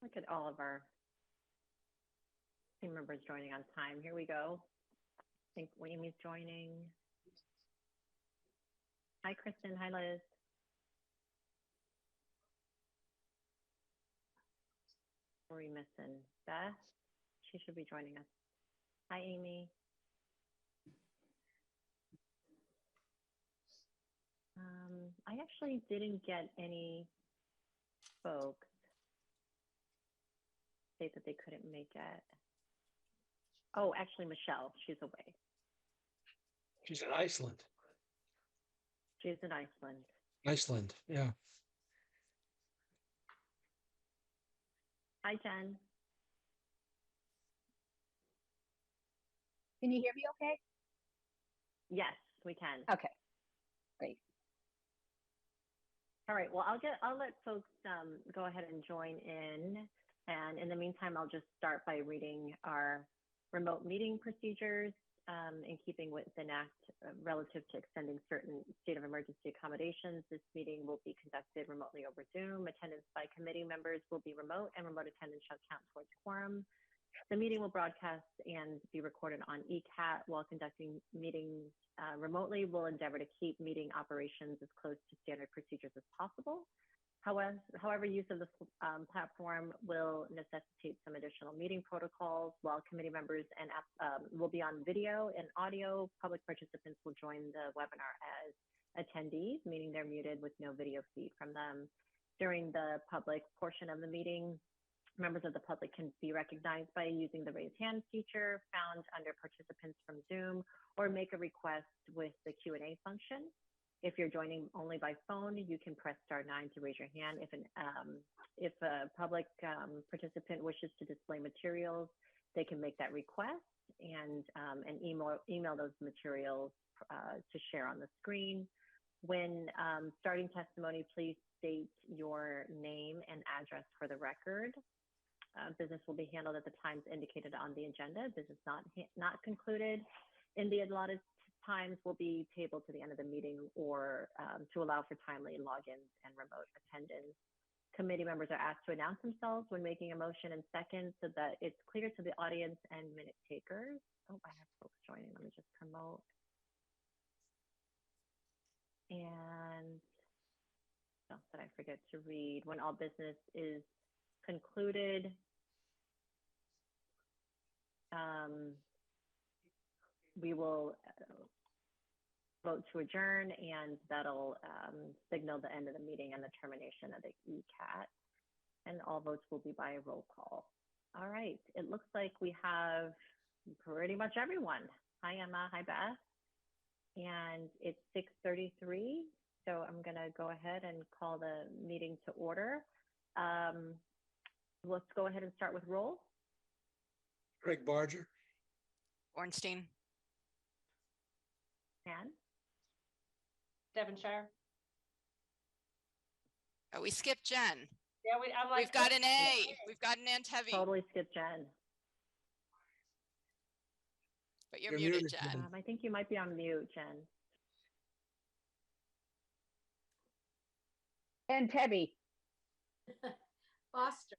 Look at all of our team members joining on time. Here we go. I think Amy's joining. Hi, Kristen. Hi, Liz. What are we missing? Beth? She should be joining us. Hi, Amy. I actually didn't get any folks say that they couldn't make it. Oh, actually, Michelle, she's away. She's in Iceland. She's in Iceland. Iceland, yeah. Hi, Jen. Can you hear me okay? Yes, we can. Okay, great. All right, well, I'll let folks go ahead and join in. And in the meantime, I'll just start by reading our remote meeting procedures in keeping with the NACT relative to extending certain state of emergency accommodations. This meeting will be conducted remotely over Zoom. Attendance by committee members will be remote, and remote attendance shall count towards quorum. The meeting will broadcast and be recorded on ECAT. While conducting meetings remotely, we'll endeavor to keep meeting operations as close to standard procedures as possible. However, use of the platform will necessitate some additional meeting protocols. While committee members and will be on video and audio, public participants will join the webinar as attendees, meaning they're muted with no video feed from them. During the public portion of the meeting, members of the public can be recognized by using the raise hand feature found under participants from Zoom, or make a request with the Q&A function. If you're joining only by phone, you can press *9 to raise your hand. If a public participant wishes to display materials, they can make that request and email those materials to share on the screen. When starting testimony, please state your name and address for the record. Business will be handled at the times indicated on the agenda. Business not concluded in the allotted times will be tabled to the end of the meeting, or to allow for timely logins and remote attendance. Committee members are asked to announce themselves when making a motion and second, so that it's clear to the audience and minute takers. Oh, I have folks joining. Let me just promote. And what else did I forget to read? When all business is concluded, we will vote to adjourn, and that'll signal the end of the meeting and the termination of the ECAT. And all votes will be by a roll call. All right, it looks like we have pretty much everyone. Hi, Emma. Hi, Beth. And it's 6:33, so I'm gonna go ahead and call the meeting to order. Let's go ahead and start with roll. Craig Barger. Ornstein. Ann. Devonshire. Oh, we skipped Jen. Yeah, I'm like, We've got an A. We've got an Antevi. Totally skipped Jen. But you're You're muted, muted, Jen. Jen. I think you might be on mute, Jen. And Tebby. Foster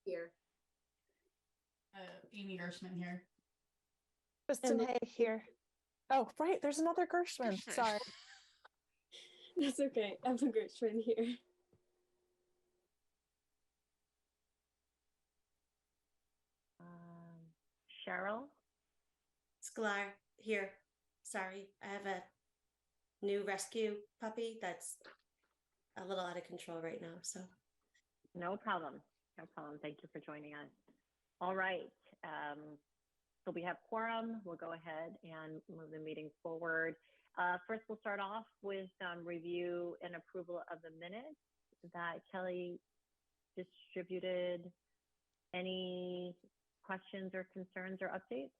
here. Amy Gershman here. Kristen Hay here. Oh, right. There's another Gershman. Gershman. Sorry. That's okay. I'm a Gershman here. Cheryl. Sklar here. Sorry, I have a new rescue puppy that's a little out of control right now. So No problem. No problem. Thank you for joining us. All right. So we have quorum. We'll go ahead and move the meeting forward. First, we'll start off with review and approval of the minutes that Kelly distributed. Any questions or concerns or updates?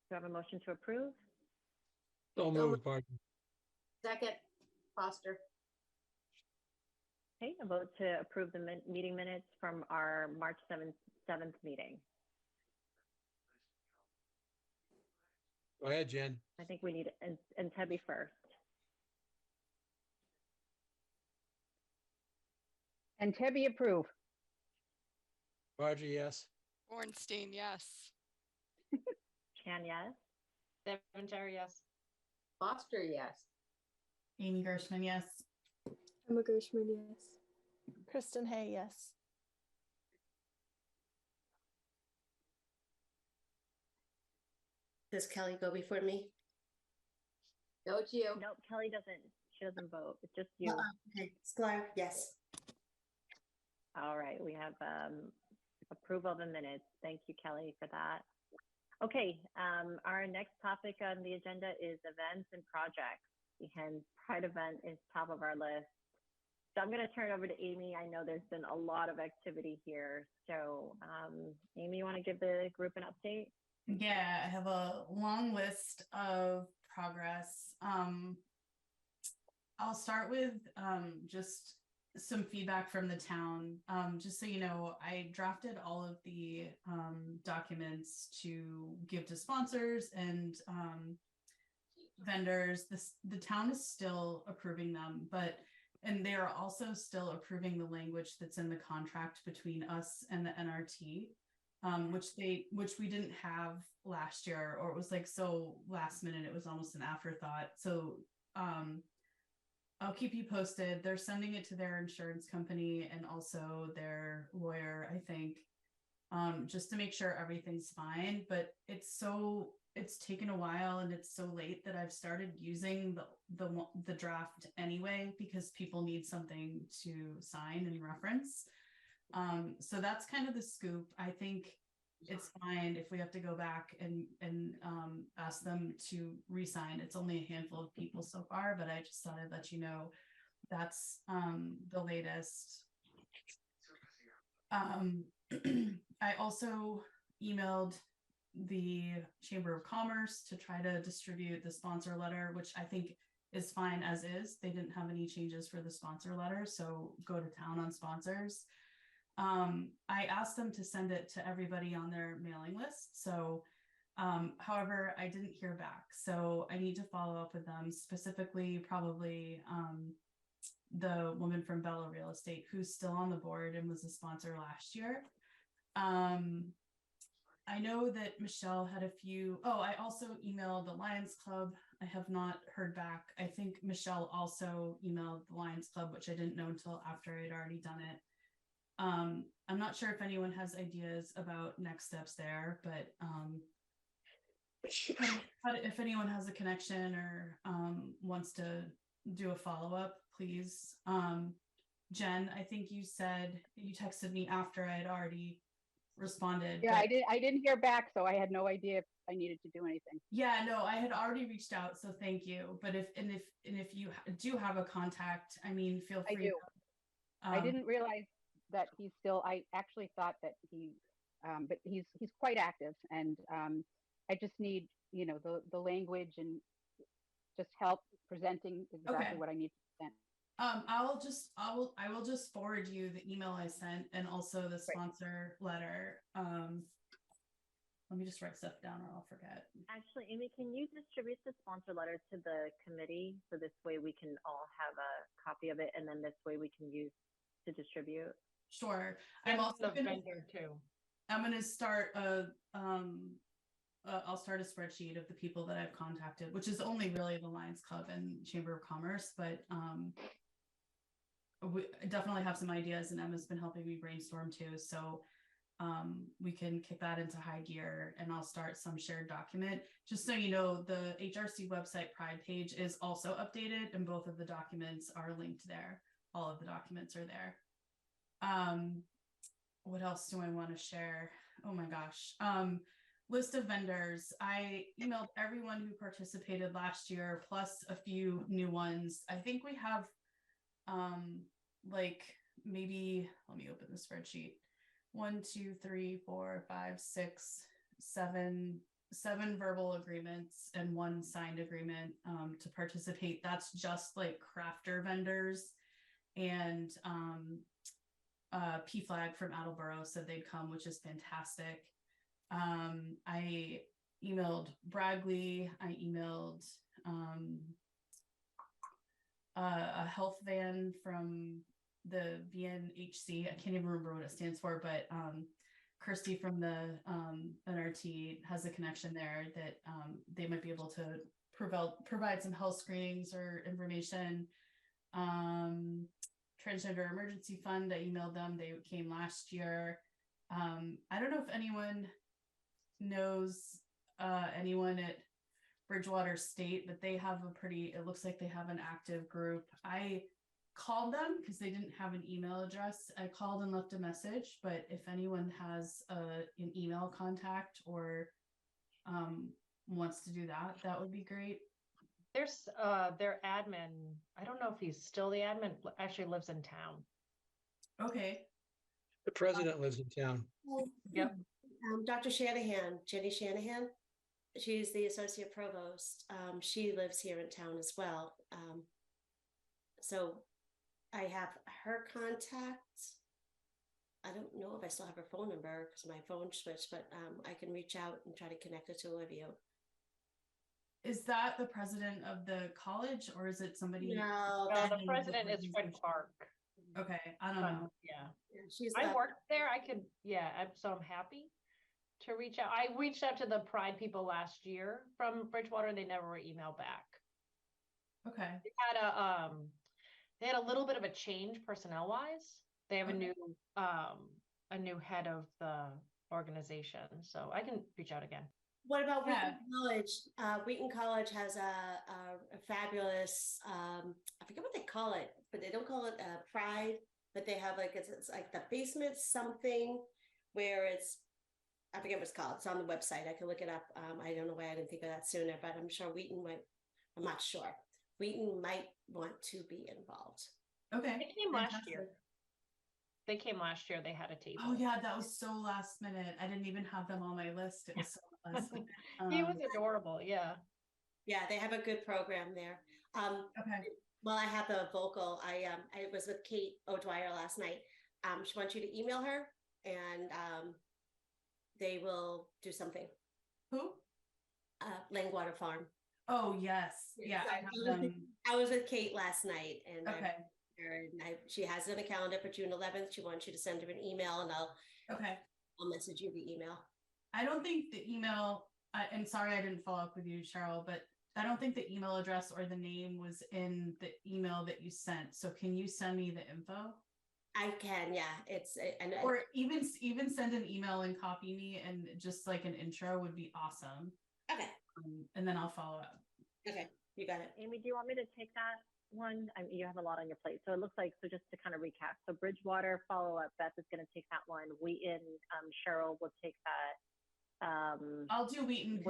Do I have a motion to approve? So moved, Barger. Second, Foster. Okay, a vote to approve the meeting minutes from our March 7th meeting. Go ahead, Jen. I think we need Tebby first. and Tebby approve. Barger, yes. Ornstein, yes. Chan, yes. Devonshire, yes. Foster, yes. Amy Gershman, yes. Emma Gershman, yes. Kristen Hay, yes. Does Kelly go before me? No, it's you. Nope, Kelly doesn't. She doesn't vote. It's just you. Okay, Sklar, yes. All right, we have approval of the minutes. Thank you, Kelly, for that. Okay, our next topic on the agenda is events and projects. The Hens Pride event is top of our list. So I'm going to turn it over to Amy. I know there's been a lot of activity here. So Amy, you want to give the group an update? Yeah, I have a long list of progress. I'll start with just some feedback from the town. Just so you know, I drafted all of the documents to give to sponsors and vendors. The town is still approving them, and they are also still approving the language that's in the contract between us and the NRT. Which we didn't have last year, or it was like so last minute, it was almost an afterthought. So I'll keep you posted. They're sending it to their insurance company and also their lawyer, I think, just to make sure everything's fine. But it's taken a while and it's so late that I've started using the draft anyway, because people need something to sign and reference. So that's kind of the scoop. I think it's fine if we have to go back and ask them to re-sign. It's only a handful of people so far, but I just thought I'd let you know that's the latest. I also emailed the Chamber of Commerce to try to distribute the sponsor letter, which I think is fine as is. They didn't have any changes for the sponsor letter, so go to town on sponsors. I asked them to send it to everybody on their mailing list. So, however, I didn't hear back. So I need to follow up with them, specifically probably the woman from Bella Real Estate, who's still on the board and was a sponsor last year. I know that Michelle had a few. Oh, I also emailed the Lions Club. I have not heard back. I think Michelle also emailed the Lions Club, which I didn't know until after I'd already done it. I'm not sure if anyone has ideas about next steps there, but if anyone has a connection or wants to do a follow-up, please. Jen, I think you said you texted me after I had already responded. Yeah, I didn't hear back, so I had no idea if I needed to do anything. Yeah, no, I had already reached out, so thank you. But if you do have a contact, I mean, feel free. I do. I didn't realize that he's still. I actually thought that but he's quite active, and I just need the language and just help presenting exactly what I need to present. I will just forward you the email I sent and also the sponsor letter. Let me just write stuff down or I'll forget. Actually, Amy, can you distribute the sponsor letter to the committee so this way we can all have a copy of it, and then this way we can use to distribute? Sure. I'm also vendor too. I'm going to start I'll start a spreadsheet of the people that I've contacted, which is only really the Lions Club and Chamber of Commerce, but we definitely have some ideas, and Emma's been helping me brainstorm too. So we can kick that into high gear, and I'll start some shared document. Just so you know, the HRC website Pride page is also updated, and both of the documents are linked there. All of the documents are there. What else do I want to share? Oh my gosh. List of vendors. I emailed everyone who participated last year, plus a few new ones. I think we have like maybe, let me open the spreadsheet. 1, 2, 3, 4, 5, 6, 7 verbal agreements and 1 signed agreement to participate. That's just like crafter vendors, and PFLAG from Attleboro said they'd come, which is fantastic. I emailed Bradley. I emailed a health van from VNHC. I can't even remember what it stands for, but Kirsty from the NRT has a connection there that they might be able to provide some health screenings or information. Transgender Emergency Fund, I emailed them. They came last year. I don't know if anyone knows anyone at Bridgewater State, but they have it looks like they have an active group. I called them because they didn't have an email address. I called and left a message, but if anyone has an email contact or wants to do that, that would be great. There's their admin. I don't know if he's still the admin, actually lives in town. Okay. The president lives in town. Yep. Dr. Shanahan, Jenny Shanahan, she's the associate provost. She lives here in town as well. So I have her contact. I don't know if I still have her phone number because my phone switched, but I can reach out and try to connect the two of you. Is that the president of the college or is it somebody? No, the president is Fred Clark. Okay, I don't know. Yeah. I worked there. So I'm happy to reach out. I reached out to the Pride people last year from Bridgewater and they never were emailed back. Okay. They had a little bit of a change personnel wise. They have a new head of the organization. So I can reach out again. What about Wheaton College? Wheaton College has a fabulous, I forget what they call it, but they don't call it Pride, but they have it's like the basement something where I forget what it's called. It's on the website. I can look it up. I don't know why I didn't think of that sooner, but I'm sure I'm not sure. Wheaton might want to be involved. Okay. They came last year. They had a table. Oh yeah, that was so last minute. I didn't even have them on my list. It was so last minute. He was adorable. Yeah. Yeah, they have a good program there. Okay. Well, I have the vocal. I was with Kate O'Dwyer last night. She wants you to email her and they will do something. Who? Langwater Farm. Oh yes. Yeah, I have them. I was with Kate last night and okay. She has it on the calendar for June 11th. She wants you to send her an email and I'll message you the email. I don't think the email, and sorry I didn't follow up with you, Cheryl, but I don't think the email address or the name was in the email that you sent. So can you send me the info? I can, yeah. Or even send an email and copy me and just like an intro would be awesome. Okay. And then I'll follow up. Okay, you got it. Amy, do you want me to take that one? I mean, you have a lot on your plate. So it looks like, so just to kind of recap, so Bridgewater follow-up, Beth is going to take that one. Wheaton, Cheryl will take that. I'll do Wheaton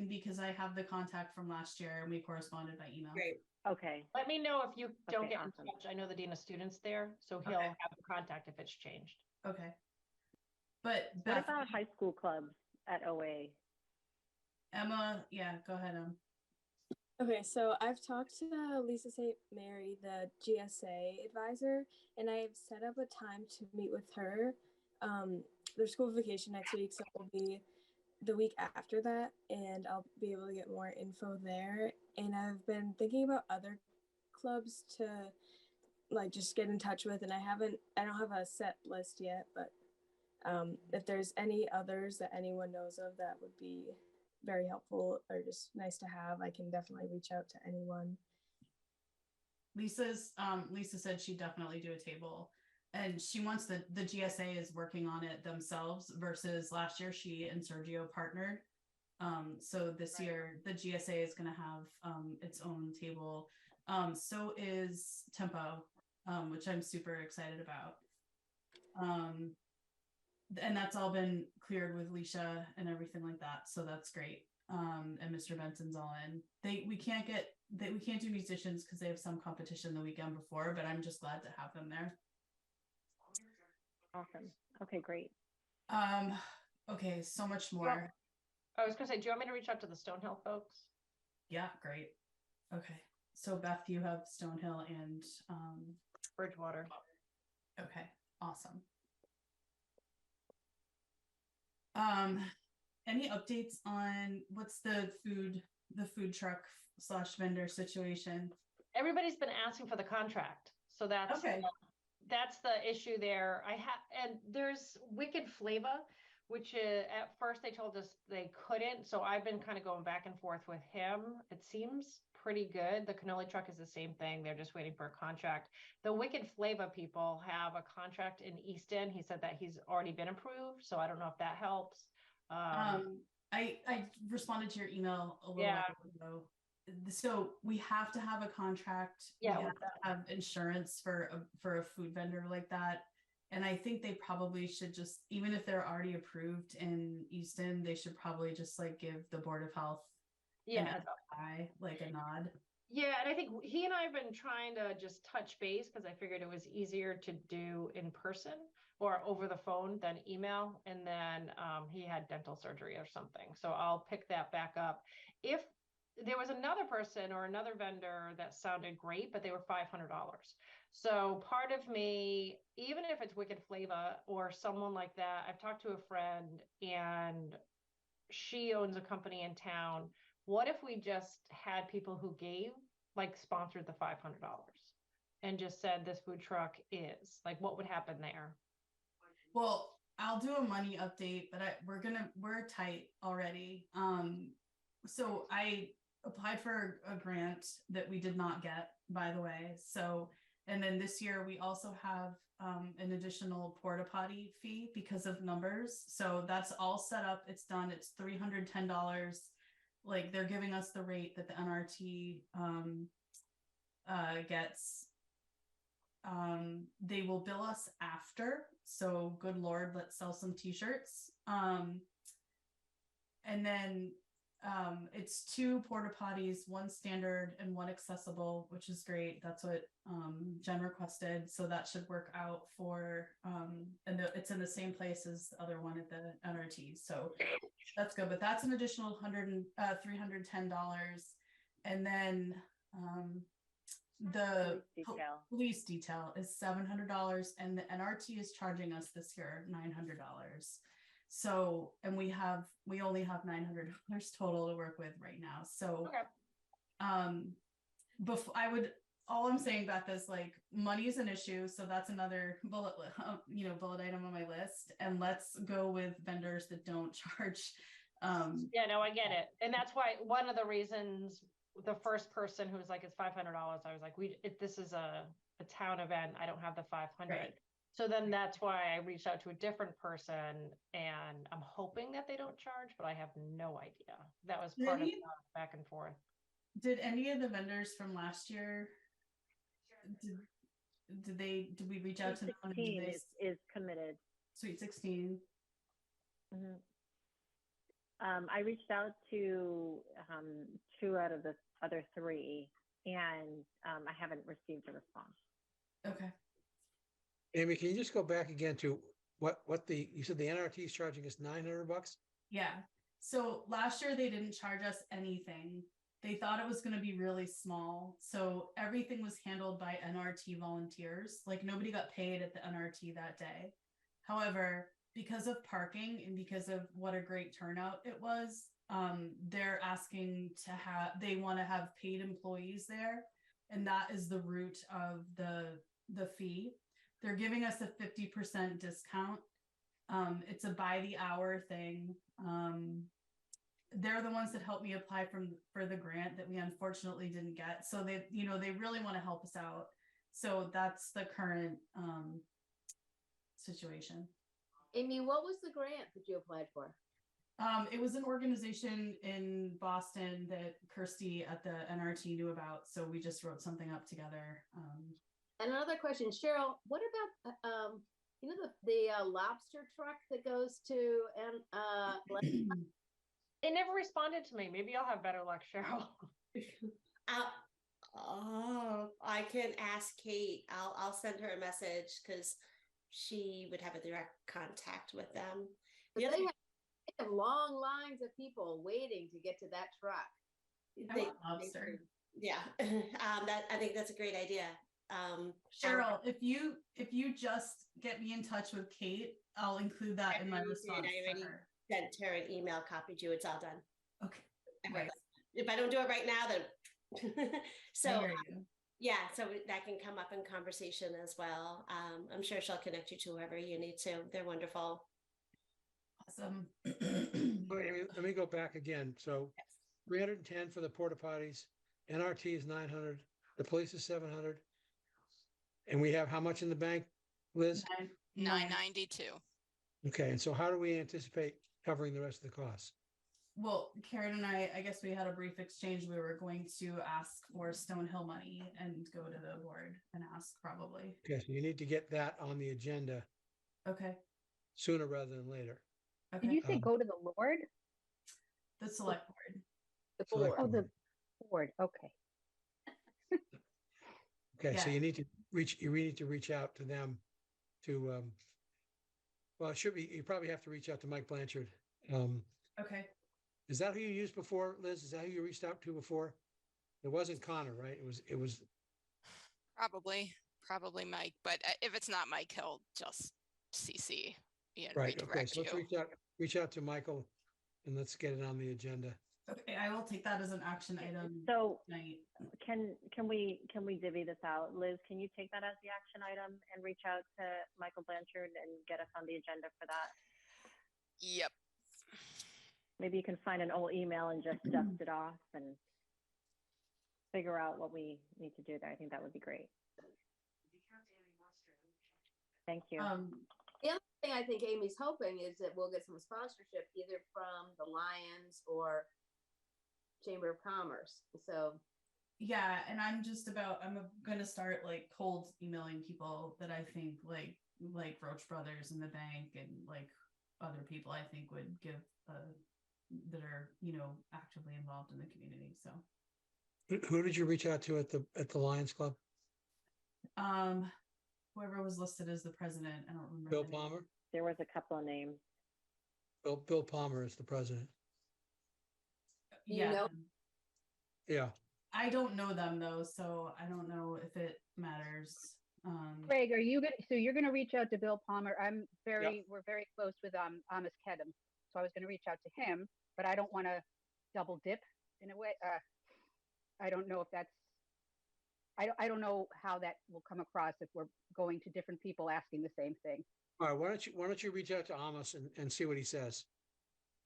because I have the contact from last year and we corresponded by email. Great. Okay. Let me know if you don't get awesome. in touch. I know the dean of students there, so he'll have the contact if it's changed. Okay. But what about high school clubs at OA? Emma, yeah, go ahead. Okay, so I've talked to Lisa St. Mary, the GSA advisor, and I've set up a time to meet with her. There's school vacation next week, so it'll be the week after that, and I'll be able to get more info there. And I've been thinking about other clubs to like just get in touch with, and I don't have a set list yet, but if there's any others that anyone knows of that would be very helpful or just nice to have, I can definitely reach out to anyone. Lisa said she'd definitely do a table, and she wants the GSA is working on it themselves versus last year she and Sergio partnered. So this year the GSA is going to have its own table. So is Tempo, which I'm super excited about. And that's all been cleared with Leisha and everything like that. So that's great. And Mr. Benson's all in. We can't do musicians because they have some competition the weekend before, but I'm just glad to have them there. Awesome. Okay, great. Okay, so much more. I was gonna say, do you want me to reach out to the Stonehill folks? Yeah, great. Okay. So Beth, you have Stonehill and Bridgewater. Okay, awesome. Any updates on what's the food truck / vendor situation? Everybody's been asking for the contract. So that's Okay. that's the issue there. And there's Wicked Flava, which at first they told us they couldn't. So I've been kind of going back and forth with him. It seems pretty good. The cannoli truck is the same thing. They're just waiting for a contract. The Wicked Flava people have a contract in Easton. He said that he's already been approved. So I don't know if that helps. I responded to your email a little Yeah. while ago. So we have to have a contract. Yeah, We with have to have insurance for a food vendor like that. And I think they probably should just, even if they're already approved in Easton, they should probably just like give the Board of Health Yeah. like a nod. Yeah, and I think he and I have been trying to just touch base because I figured it was easier to do in person or over the phone than email. And then he had dental surgery or something. So I'll pick that back up. If there was another person or another vendor that sounded great, but they were $500. So part of me, even if it's Wicked Flava or someone like that, I've talked to a friend and she owns a company in town. What if we just had people who gave, like sponsored the $500 and just said this food truck is, like, what would happen there? Well, I'll do a money update, but we're tight already. So I applied for a grant that we did not get, by the way. So, and then this year we also have an additional porta potty fee because of numbers. So that's all set up. It's done. It's $310. Like they're giving us the rate that the NRT gets. They will bill us after. So good Lord, let's sell some t-shirts. And then it's 2 porta potties, 1 standard and 1 accessible, which is great. That's what Jen requested. So that should work out for, and it's in the same place as the other one at the NRT. So that's good, but that's an additional $310. And then the police detail is $700 and the NRT is charging us this year $900. So, and we only have $900 total to work with right now. So, okay. All I'm saying about this, like money is an issue. So that's another bullet item on my list. And let's go with vendors that don't charge. Yeah, no, I get it. And that's why one of the reasons the first person who was like, it's $500. I was like, this is a town event. I don't have the 500. Right. So then that's why I reached out to a different person and I'm hoping that they don't charge, but I have no idea. That was part of the back and forth. Did any of the vendors from last year, did we reach out to them? 16 is committed. Sweet 16. Mm-hmm. I reached out to 2 out of the other 3 and I haven't received a response. Okay. Amy, can you just go back again to what you said the NRT is charging us $900? Yeah. So last year they didn't charge us anything. They thought it was going to be really small. So everything was handled by NRT volunteers. Like nobody got paid at the NRT that day. However, because of parking and because of what a great turnout it was, they're asking they want to have paid employees there. And that is the root of the fee. They're giving us a 50% discount. It's a by the hour thing. They're the ones that helped me apply for the grant that we unfortunately didn't get. So they really want to help us out. So that's the current situation. Amy, what was the grant that you applied for? It was an organization in Boston that Kirsty at the NRT knew about. So we just wrote something up together. And another question, Cheryl, what about, the lobster truck that goes to, They never responded to me. Maybe I'll have better luck, Cheryl. I can ask Kate. I'll send her a message because she would have a direct contact with them. They have long lines of people waiting to get to that truck. Yeah, I think that's a great idea. Cheryl, if you just get me in touch with Kate, I'll include that in my response. I already sent her an email, copied you. It's all done. Okay. Right. If I don't do it right now, then so yeah, so that can come up in conversation as well. I'm sure she'll connect you to whoever you need to. They're wonderful. Awesome. Let me go back again. So 310 for the porta potties, NRT is 900, the police is 700. And we have how much in the bank, Liz? 992. Okay, and so how do we anticipate covering the rest of the costs? Well, Karen and I guess we had a brief exchange. We were going to ask for Stonehill money and go to the board and ask probably. Okay, so you need to get that on the agenda Okay. sooner rather than later. Okay. Did you say go to the Lord? The select board. The Select board. Oh, the board. Okay. Okay, so Yeah. you need to reach out to them to, well, it should be, you probably have to reach out to Mike Blanchard. Okay. Is that who you used before, Liz? Is that who you reached out to before? It wasn't Connor, right? It was, Probably Mike, but if it's not Mike, he'll just CC and right, okay, redirect so let's you. reach out to Michael and let's get it on the agenda. Okay, I will take that as an action item So tonight. can we divvy this out? Liz, can you take that as the action item and reach out to Michael Blanchard and get us on the agenda for that? Yep. Maybe you can find an old email and just dust it off and figure out what we need to do there. I think that would be great. Thank you. The other thing I think Amy's hoping is that we'll get some sponsorship either from the Lions or Chamber of Commerce. So Yeah, and I'm gonna start like cold emailing people that I think like Roach Brothers and the bank and like other people I think would give that are, you know, actively involved in the community. So Who did you reach out to at the Lions Club? whoever was listed as the president, I don't remember. Bill the name. Palmer? There was a couple of names. Bill Palmer is the president. You Yeah. know- Yeah. I don't know them though, so I don't know if it matters. Greg, you're gonna reach out to Bill Palmer? We're very close with Amos Kedem, so I was gonna reach out to him, but I don't want to double dip in a way. I don't know if that's. I don't know how that will come across if we're going to different people asking the same thing. All right, why don't you reach out to Amos and see what he says?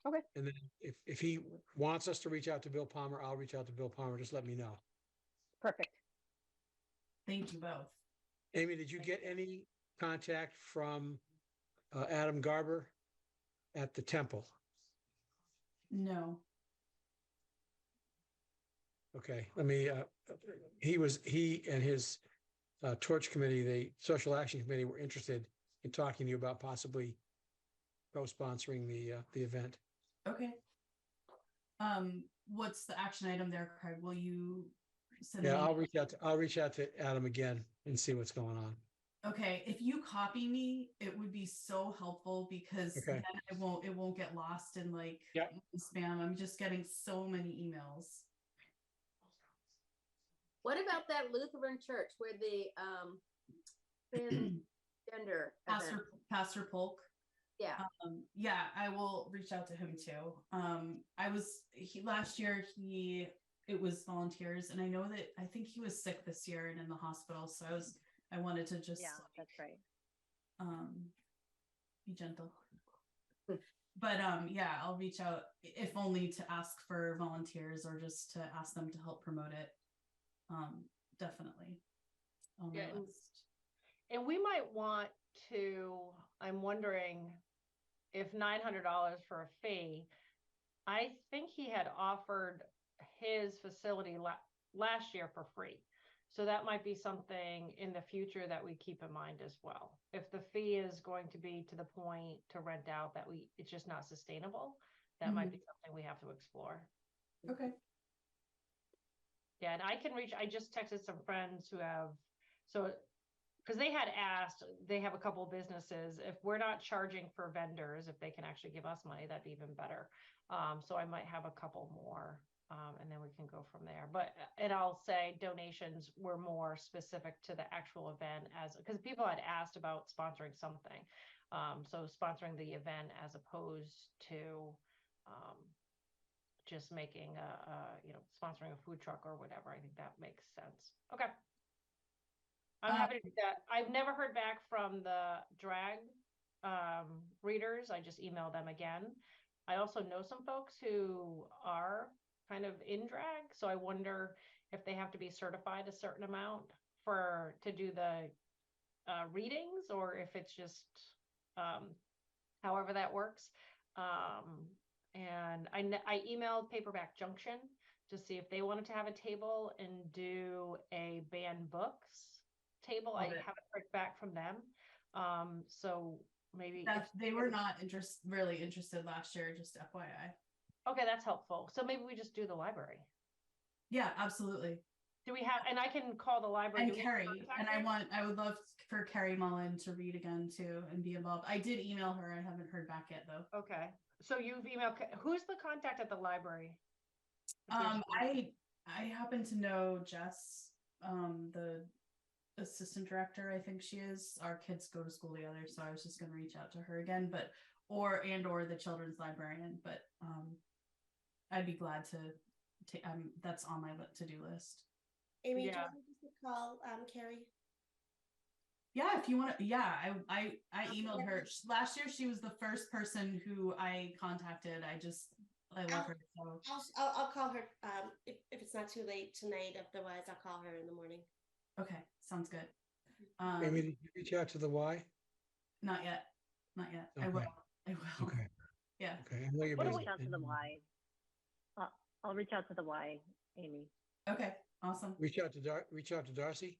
Okay. And then if he wants us to reach out to Bill Palmer, I'll reach out to Bill Palmer. Just let me know. Perfect. Thank you both. Amy, did you get any contact from Adam Garber at the temple? No. Okay, let me, he and his torch committee, the social action committee, were interested in talking to you about possibly co-sponsoring the event. Okay. What's the action item there, Craig? Will you send Yeah, me? I'll reach out to Adam again and see what's going on. Okay, if you copy me, it would be so helpful because Okay. then it won't get lost in like Yep. spam. I'm just getting so many emails. what about that Lutheran church where the transgender event? Pastor Polk. Yeah. Yeah, I will reach out to him too. Last year it was volunteers, and I think he was sick this year and in the hospital. So I wanted to just That's right. Be gentle. But yeah, I'll reach out if only to ask for volunteers or just to ask them to help promote it. Definitely. On Yeah, my list. And we might want to, I'm wondering if $900 for a fee, I think he had offered his facility last year for free. So that might be something in the future that we keep in mind as well. If the fee is going to be to the point to rent out that it's just not sustainable, that might be something we have to explore. Okay. Yeah, and I just texted some friends who have, because they had asked, they have a couple of businesses, if we're not charging for vendors, if they can actually give us money, that'd be even better. So I might have a couple more, and then we can go from there. And I'll say donations were more specific to the actual event because people had asked about sponsoring something. So sponsoring the event as opposed to just making sponsoring a food truck or whatever. I think that makes sense. Okay. I'm happy to do that. I've never heard back from the drag readers. I just emailed them again. I also know some folks who are kind of in drag, so I wonder if they have to be certified a certain amount to do the readings, or if it's just however that works. And I emailed Paperback Junction to see if they wanted to have a table and do a banned books table. I haven't heard back from them. So maybe they were not really interested last year, just FYI. Okay, that's helpful. So maybe we just do the library. Yeah, absolutely. Do we have, and I can call the library. And Carrie, and I would love for Carrie Mullen to read again too and be involved. I did email her. I haven't heard back yet though. Okay. So you've emailed, who's the contact at the library? I happen to know Jess, the assistant director, I think she is. Our kids go to school together, so I was just going to reach out to her again, but or the children's librarian, but I'd be glad to take. That's on my to-do list. Amy, do you want me to call Carrie? Yeah, if you want to. Yeah, I emailed her last year. She was the first person who I contacted. I love her. So. I'll call her if it's not too late tonight. Otherwise, I'll call her in the morning. Okay, sounds good. Amy, did you reach out to the Y? Not yet. Okay. I will. Okay. Yeah. Okay. I know you're What busy. do we reach out to the Y? I'll reach out to the Y, Amy. Okay. Awesome. Reach out to Darcy.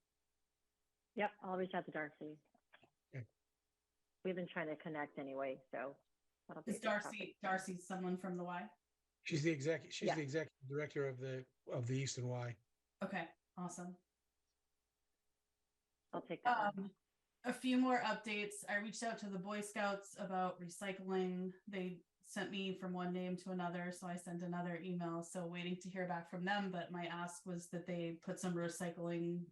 Yep, I'll reach out to Darcy. Okay. We've been trying to connect anyway, so that'll be. Is Darcy's someone from the Y? She's the executive director of the Easton Y. Okay. Awesome. I'll take that. A few more updates. I reached out to the Boy Scouts about recycling. They sent me from one name to another, so I sent another email. So waiting to hear back from them, but my ask was that they put some recycling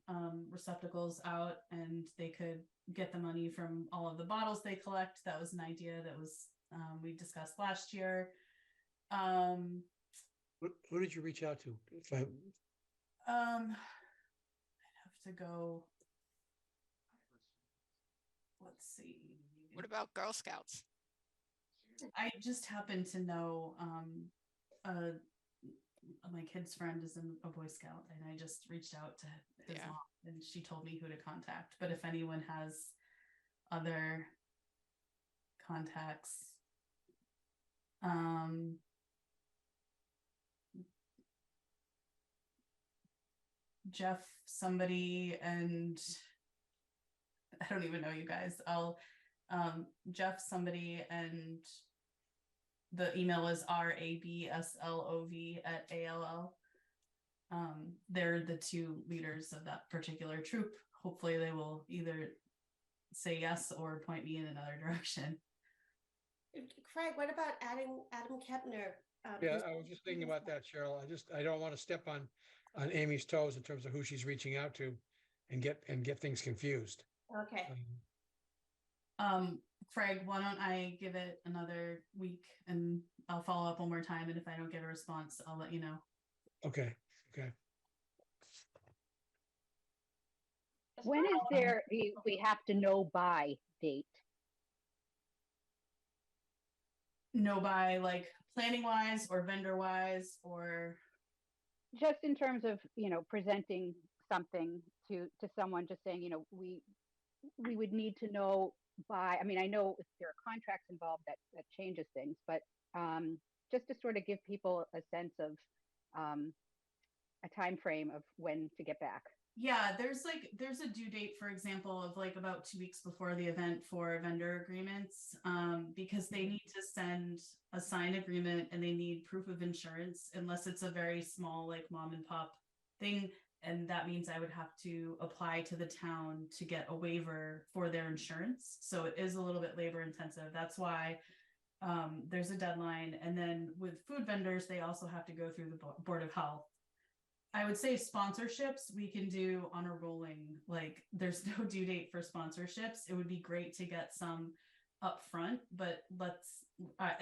receptacles out and they could get the money from all of the bottles they collect. That was an idea that was we discussed last year. Who did you reach out to? I'd have to go. Let's see. What about Girl Scouts? I just happen to know my kid's friend is a Boy Scout, and I just reached out to his mom, and she told me who to contact. But if anyone has other contacts, Jeff somebody, and I don't even know you guys. I'll Jeff somebody, and the email is rabslov@all. They're the two leaders of that particular troop. Hopefully they will either say yes or point me in another direction. Craig, what about adding Adam Kepner? Yeah, I was just thinking about that, Cheryl. I don't want to step on Amy's toes in terms of who she's reaching out to and get things confused. Okay. Craig, why don't I give it another week and I'll follow up one more time, and if I don't get a response, I'll let you know. Okay. When is there we have to know by date? Know by like planning wise or vendor wise, or Just in terms of, presenting something to someone, just saying, we would need to know by, I know if there are contracts involved that changes things, but just to sort of give people a sense of a time frame of when to get back. Yeah, there's a due date, for example, of like about 2 weeks before the event for vendor agreements, because they need to send a signed agreement and they need proof of insurance, unless it's a very small, like mom and pop thing. And that means I would have to apply to the town to get a waiver for their insurance. So it is a little bit labor intensive. That's why there's a deadline. And then with food vendors, they also have to go through the Board of Health. I would say sponsorships we can do on a rolling, like there's no due date for sponsorships. It would be great to get some upfront, but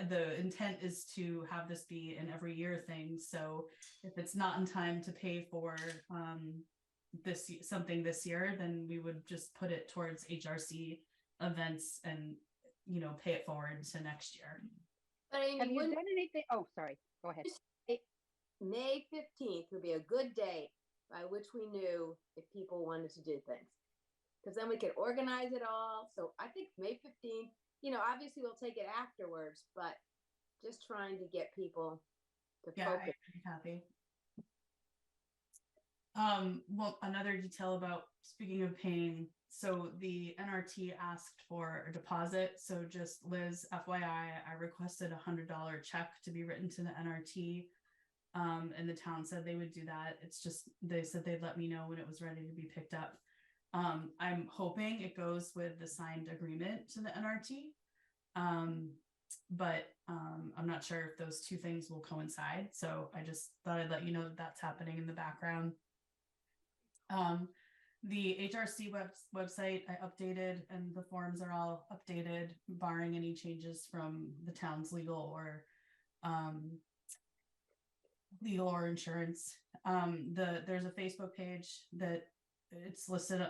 the intent is to have this be an every year thing. So if it's not in time to pay for something this year, then we would just put it towards HRC events and, you know, pay it forward to next year. But I mean, Have you wouldn't done anything? Oh, sorry. Go ahead. May 15th would be a good date by which we knew if people wanted to do things. Because then we could organize it all. So I think May 15th, you know, obviously we'll take it afterwards, but just trying to get people to Yeah, focus. I agree, Kathy. Well, another detail about, speaking of paying, so the NRT asked for a deposit. So just Liz, FYI, I requested $100 check to be written to the NRT. And the town said they would do that. It's just, they said they'd let me know when it was ready to be picked up. I'm hoping it goes with the signed agreement to the NRT. But I'm not sure if those two things will coincide. So I just thought I'd let you know that that's happening in the background. The HRC website I updated, and the forms are all updated, barring any changes from the town's legal or insurance. There's a Facebook page that it's listed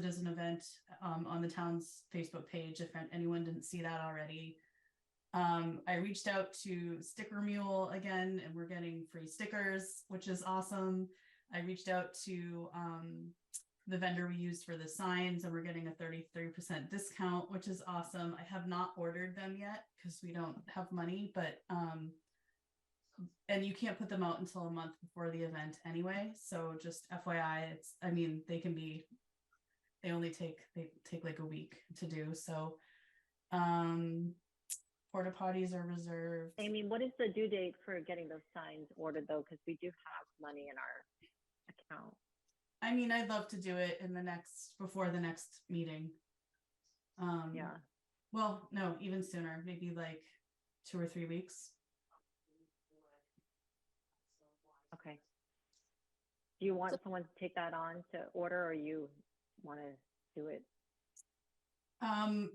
as an event on the town's Facebook page if anyone didn't see that already. I reached out to Sticker Mule again, and we're getting free stickers, which is awesome. I reached out to the vendor we used for the signs, and we're getting a 33% discount, which is awesome. I have not ordered them yet because we don't have money, but and you can't put them out until a month before the event anyway. So just FYI, they only take like a week to do. So porta potties are reserved. Amy, what is the due date for getting those signs ordered though? Because we do have money in our account. I mean, I'd love to do it before the next meeting. Yeah. Well, no, even sooner, maybe like 2 or 3 weeks. Okay. Do you want someone to take that on to order, or you want to do it?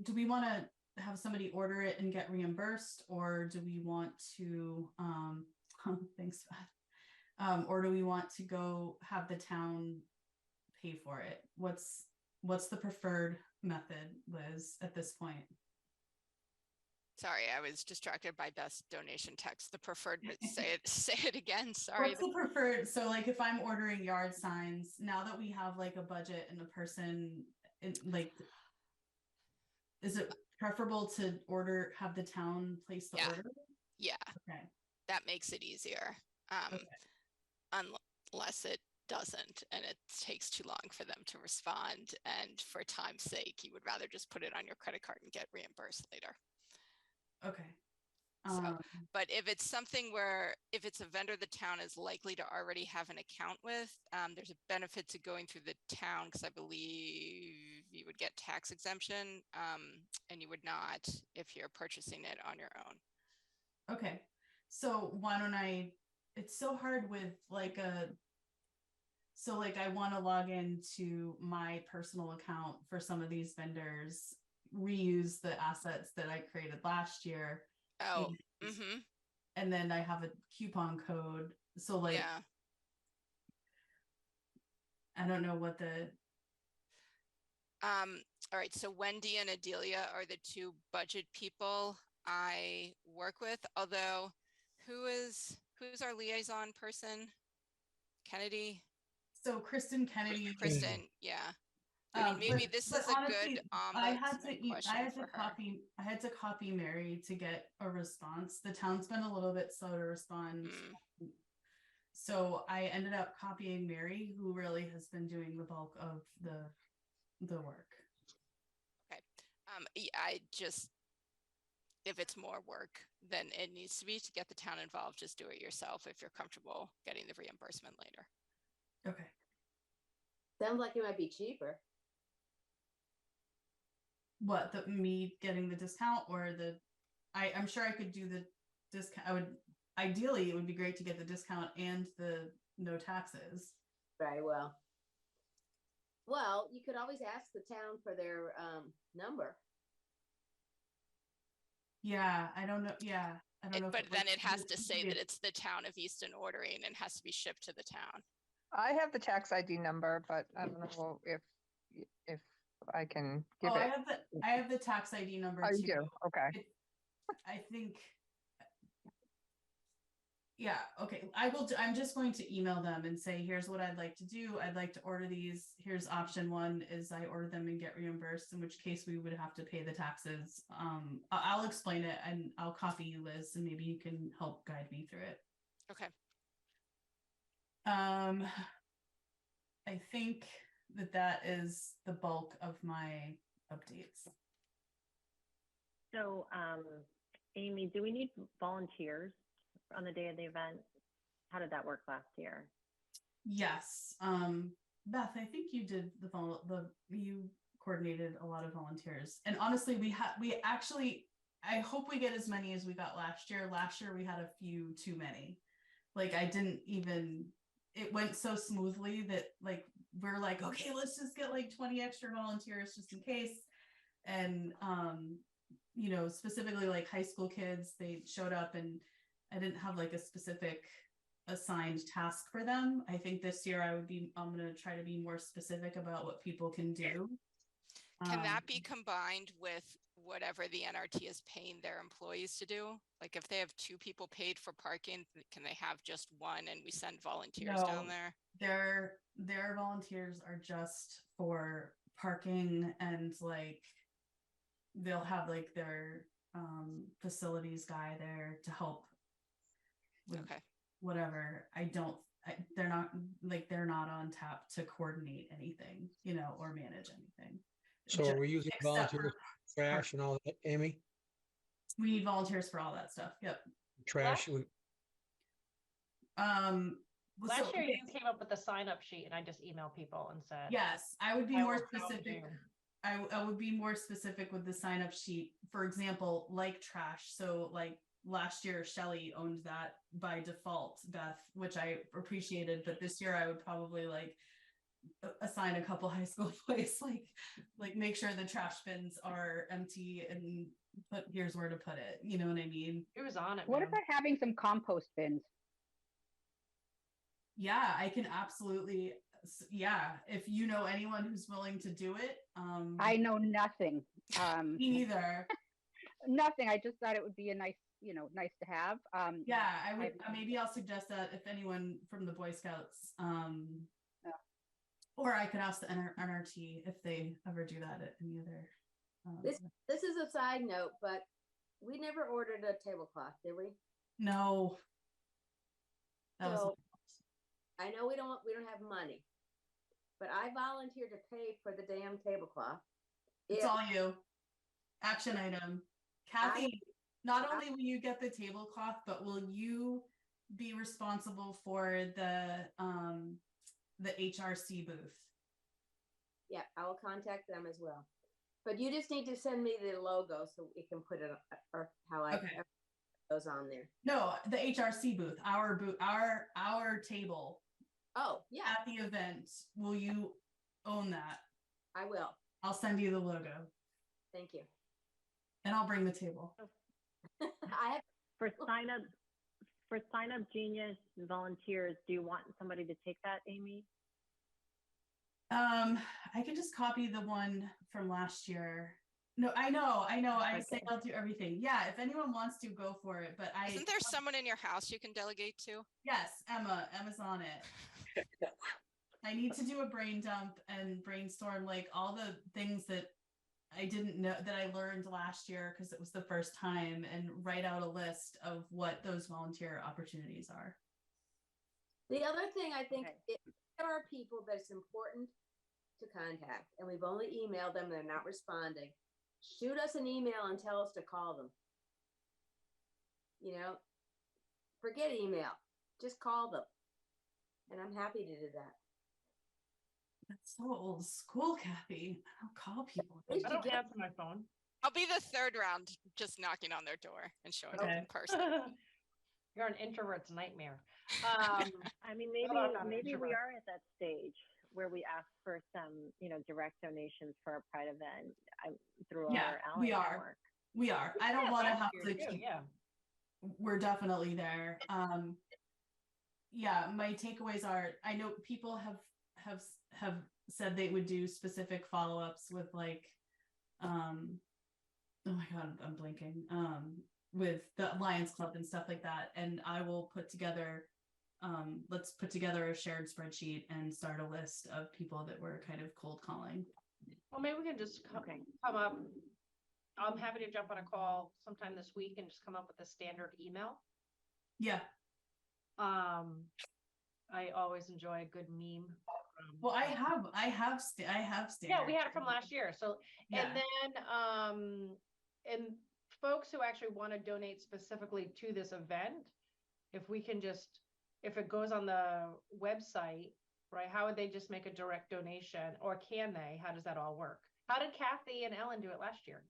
Do we want to have somebody order it and get reimbursed, or do we want to thanks, or do we want to go have the town pay for it? What's the preferred method, Liz, at this point? Sorry, I was distracted by Beth's donation text. The preferred, say it again. Sorry. What's the preferred? So like if I'm ordering yard signs, now that we have like a budget and a person, like, is it preferable to have the town place the order? Yeah. Okay. That makes it easier. Okay. Unless it doesn't and it takes too long for them to respond. And for time's sake, you would rather just put it on your credit card and get reimbursed later. Okay. So, but if it's something where, if it's a vendor the town is likely to already have an account with, there's a benefit to going through the town, because I believe you would get tax exemption and you would not if you're purchasing it on your own. Okay. So why don't it's so hard with like I want to log into my personal account for some of these vendors, reuse the assets that I created last year. Oh, and then I have a coupon code. So like, yeah. I don't know what the. All right. So Wendy and Adelia are the two budget people I work with. Although, who's our liaison person? Kennedy. So Kristen Kennedy. Kristen, yeah. I mean, maybe this is honestly, a good I had to copy Mary to get a response. The town's been a little bit slow to respond. So I ended up copying Mary, who really has been doing the bulk of the work. Okay. I just, if it's more work than it needs to be to get the town involved, just do it yourself if you're comfortable getting the reimbursement later. Okay. Sounds like it might be cheaper. What, me getting the discount, or I'm sure I could do the discount. Ideally it would be great to get the discount and the no taxes. Right. Well, you could always ask the town for their number. Yeah, I don't know. Yeah, I don't know. But then it has to say that it's the town of Easton ordering and has to be shipped to the town. I have the tax ID number, but I don't know if I can give Oh, it. I have the tax ID number Oh, too. you do? Okay. I think, yeah, okay. I'm just going to email them and say, here's what I'd like to do. I'd like to order these. Here's option one is I order them and get reimbursed, in which case we would have to pay the taxes. I'll explain it and I'll copy you, Liz, and maybe you can help guide me through it. Okay. I think that is the bulk of my updates. So, Amy, do we need volunteers on the day of the event? How did that work last year? Yes. Beth, I think you did you coordinated a lot of volunteers. And honestly, we actually, I hope we get as many as we got last year. Last year we had a few too many. Like it went so smoothly that like we're like, okay, let's just get like 20 extra volunteers just in case. And you know, specifically like high school kids, they showed up and I didn't have like a specific assigned task for them. I think this year I'm going to try to be more specific about what people can do. Can that be combined with whatever the NRT is paying their employees to do? Like if they have 2 people paid for parking, can they have just one and we send volunteers down there? Their volunteers are just for parking, and like they'll have like their facilities guy there to help with whatever. They're not on tap to coordinate anything, you know, or manage anything. So are we using volunteers for trash and all that, Amy? We need volunteers for all that stuff. Yep. Trash. Last year you came up with a sign-up sheet and I just emailed people and said, yes, I would be more specific. I would be more specific with the sign-up sheet. For example, like trash. So like last year, Shelly owned that by default, Beth, which I appreciated. But this year I would probably like assign a couple high school boys, like make sure the trash bins are empty and here's where to put it. You know what I mean? It was on it. What about having some compost bins? Yeah, I can absolutely. Yeah, if you know anyone who's willing to do it. I know nothing. Me neither. Nothing. I just thought it would be a nice to have. Yeah, I would. Maybe I'll suggest that if anyone from the Boy Scouts, or I could ask the NRT if they ever do that at any other. This is a side note, but we never ordered a tablecloth, did we? No. I know we don't have money, but I volunteered to pay for the damn tablecloth. It's all you. Action item. Kathy, not only will you get the tablecloth, but will you be responsible for the HRC booth? Yeah, I will contact them as well. But you just need to send me the logo so we can put it or how I goes on there. No, the HRC booth, our table. Oh, yeah. At the event. Will you own that? I will. I'll send you the logo. Thank you. And I'll bring the table. For sign up Genius volunteers, do you want somebody to take that, Amy? I can just copy the one from last year. No, I know. I say I'll do everything. Yeah, if anyone wants to, go for it. But Isn't there someone in your house you can delegate to? Yes, Emma's on it. I need to do a brain dump and brainstorm like all the things that I didn't know that I learned last year because it was the first time, and write out a list of what those volunteer opportunities are. The other thing I think, if there are people that it's important to contact and we've only emailed them, they're not responding, shoot us an email and tell us to call them. You know, forget email, just call them. And I'm happy to do that. That's so old school, Kathy. I don't call people. I don't answer my phone. I'll be the third round, just knocking on their door and showing up in person. You're an introvert's nightmare. I mean, maybe we are at that stage where we ask for some, direct donations for a Pride event through our Ally network. We are. I don't want to have to. Yeah. We're definitely there. yeah, my takeaways are, I know people have said they would do specific follow-ups with like, oh my God, I'm blanking, with the Lions Club and stuff like that. And I will put together, let's put together a shared spreadsheet and start a list of people that we're kind of cold calling. Well, maybe we can just come up. I'm happy to jump on a call sometime this week and just come up with a standard email. Yeah. I always enjoy a good meme. Well, I have standard. Yeah, we had it from last year. So, Yeah. and then, and folks who actually want to donate specifically to this event, if we can just, if it goes on the website, right, how would they just make a direct donation, or can they? How does that all work? How did Kathy and Ellen do it last year?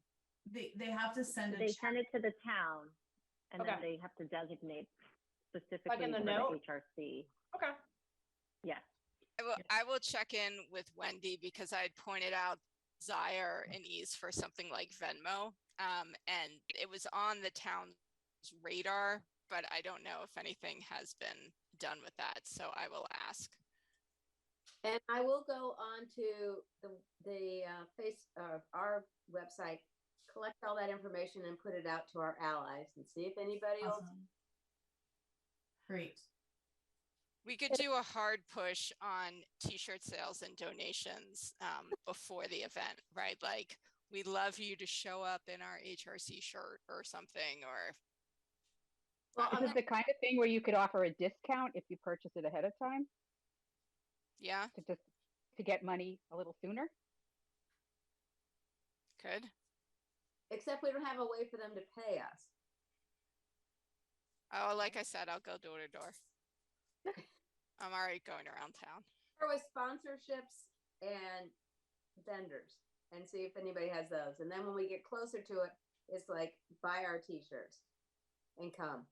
They have to send They send it to the town, and then they have to designate specifically in the for note? the HRC. Okay. Yes. I will check in with Wendy because I had pointed out Zaire and Ease for something like Venmo. And it was on the town's radar, but I don't know if anything has been done with that. So I will ask. And I will go on to our website, collect all that information and put it out to our allies and see if anybody else. Great. We could do a hard push on t-shirt sales and donations before the event, right? Like, we'd love you to show up in our HRC shirt or something, or. Well, this is the kind of thing where you could offer a discount if you purchase it ahead of time. Yeah. To get money a little sooner. Good. Except we don't have a way for them to pay us. Oh, like I said, I'll go door to door. I'm already going around town. Or with sponsorships and vendors and see if anybody has those. And then when we get closer to it, it's like buy our t-shirts and come.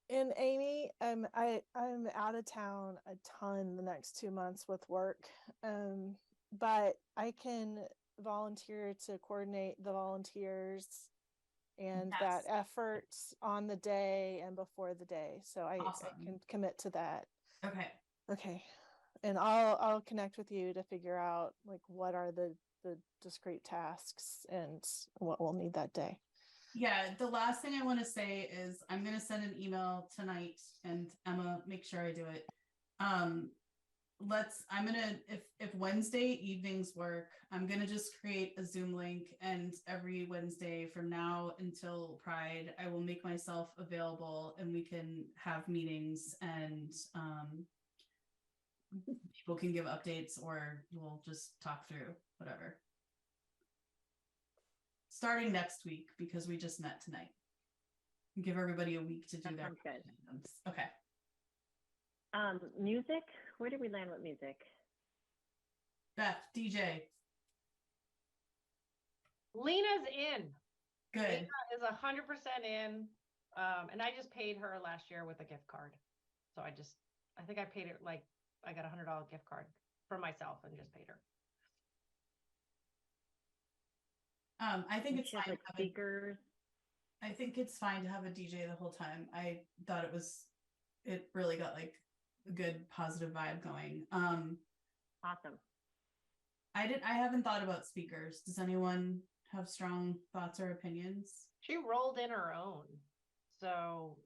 And Amy, I'm out of town a ton the next 2 months with work. But I can volunteer to coordinate the volunteers and that effort on the day and before the day. So I can commit to that. Okay. And I'll connect with you to figure out like what are the discrete tasks and what we'll need that day. Yeah, the last thing I want to say is I'm going to send an email tonight, and Emma, make sure I do it. If Wednesday evenings work, I'm going to just create a Zoom link, and every Wednesday from now until Pride, I will make myself available and we can have meetings and people can give updates or we'll just talk through whatever. Starting next week, because we just met tonight. Give everybody a week to do their plans. Okay. Music, where did we land with music? Beth, DJ. Lena's in. Good. Lena is 100% in. And I just paid her last year with a gift card. So I think I paid it like, I got a $100 gift card for myself and just paid her. I think it's fine like speakers. I think it's fine to have a DJ the whole time. I thought it really got like a good positive vibe going. Awesome. I haven't thought about speakers. Does anyone have strong thoughts or opinions? She rolled in her own. So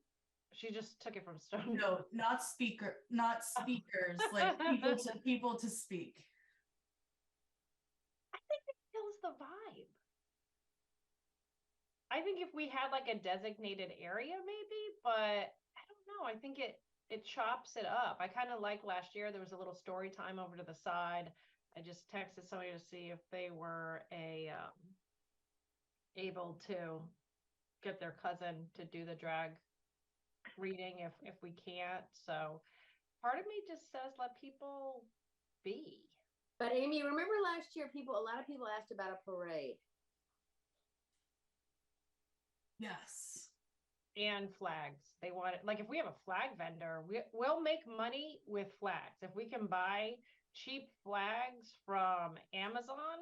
she just took it from Stone. No, not speakers, like people to speak. I think it kills the vibe. I think if we had like a designated area maybe, but I don't know. I think it chops it up. I kind of like last year, there was a little story time over to the side. I just texted somebody to see if they were able to get their cousin to do the drag reading if we can't. So part of me just says let people be. But Amy, remember last year a lot of people asked about a parade. Yes. And flags. They want it. Like if we have a flag vendor, we'll make money with flags. If we can buy cheap flags from Amazon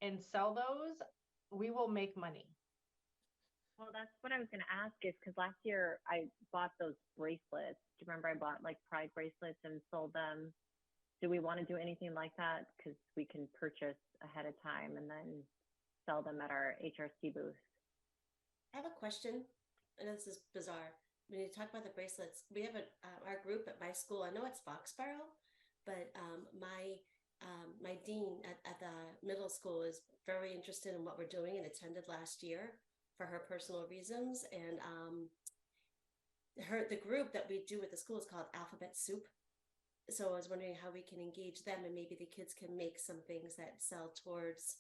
and sell those, we will make money. Well, that's what I was going to ask is because last year I bought those bracelets. Do you remember I bought like pride bracelets and sold them? Do we want to do anything like that? Because we can purchase ahead of time and then sell them at our HRC booth. I have a question, and this is bizarre. When you talk about the bracelets, we have our group at my school. I know it's Foxborough, but my dean at the middle school is very interested in what we're doing and attended last year for her personal reasons. And the group that we do with the school is called Alphabet Soup. So I was wondering how we can engage them, and maybe the kids can make some things that sell towards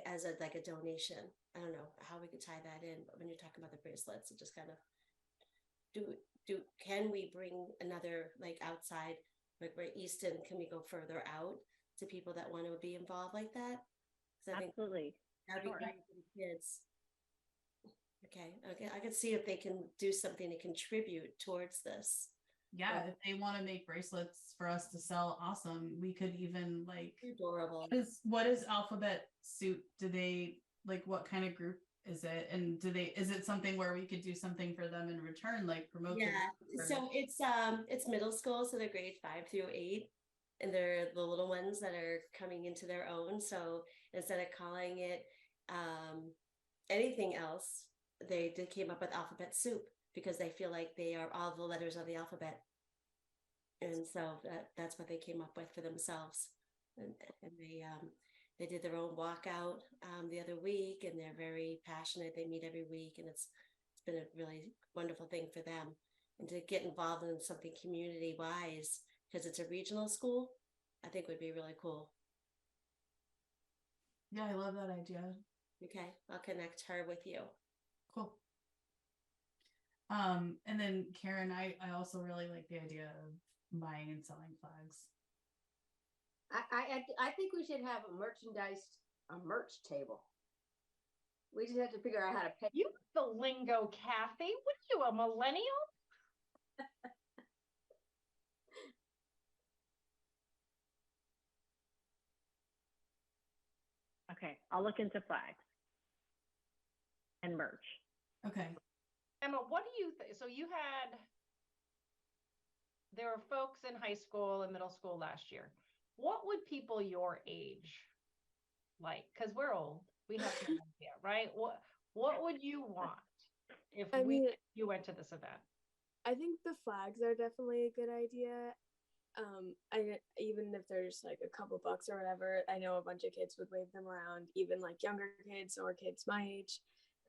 as a donation. I don't know how we could tie that in, but when you're talking about the bracelets, it just kind of can we bring another like outside, like where Easton, can we go further out to people that want to be involved like that? Absolutely. That'd be great for the kids. Okay, I can see if they can do something to contribute towards this. Yeah, if they want to make bracelets for us to sell, awesome. We could even like adorable. What is Alphabet Soup? Do they like, what kind of group is it? And is it something where we could do something for them in return, like promote? Yeah, so it's middle school, so they're grade 5 through 8, and they're the little ones that are coming into their own. So instead of calling it anything else, they came up with Alphabet Soup, because they feel like they are all the letters of the alphabet. And so that's what they came up with for themselves. And they did their own walkout the other week, and they're very passionate. They meet every week, and it's been a really wonderful thing for them. And to get involved in something community wise, because it's a regional school, I think would be really cool. Yeah, I love that idea. Okay, I'll connect her with you. Cool. And then Karen, I also really like the idea of buying and selling flags. I think we should have a merch table. We just have to figure out how to pay. You the lingo, Kathy. What are you, a millennial? Okay, I'll look into flags and merch. Okay. Emma, what do you think? So there were folks in high school and middle school last year. What would people your age like? Because we're old. We have no idea, right? What would you want if you went to this event? I think the flags are definitely a good idea. Even if there's like a couple bucks or whatever, I know a bunch of kids would wave them around, even like younger kids or kids my age.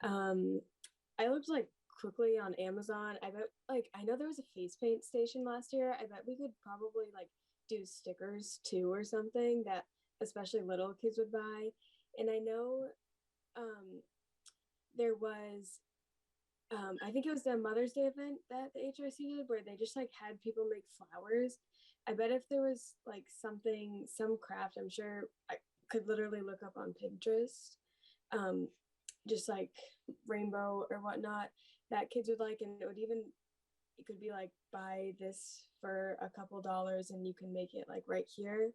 I looked like quickly on Amazon. I bet I know there was a face paint station last year. I bet we could probably like do stickers too or something that especially little kids would buy. And I know there was I think it was the Mother's Day event that the HRC did where they just like had people make flowers. I bet if there was like some craft, I'm sure I could literally look up on Pinterest, just like rainbow or whatnot that kids would like. And it could be like, buy this for a couple dollars and you can make it like right here.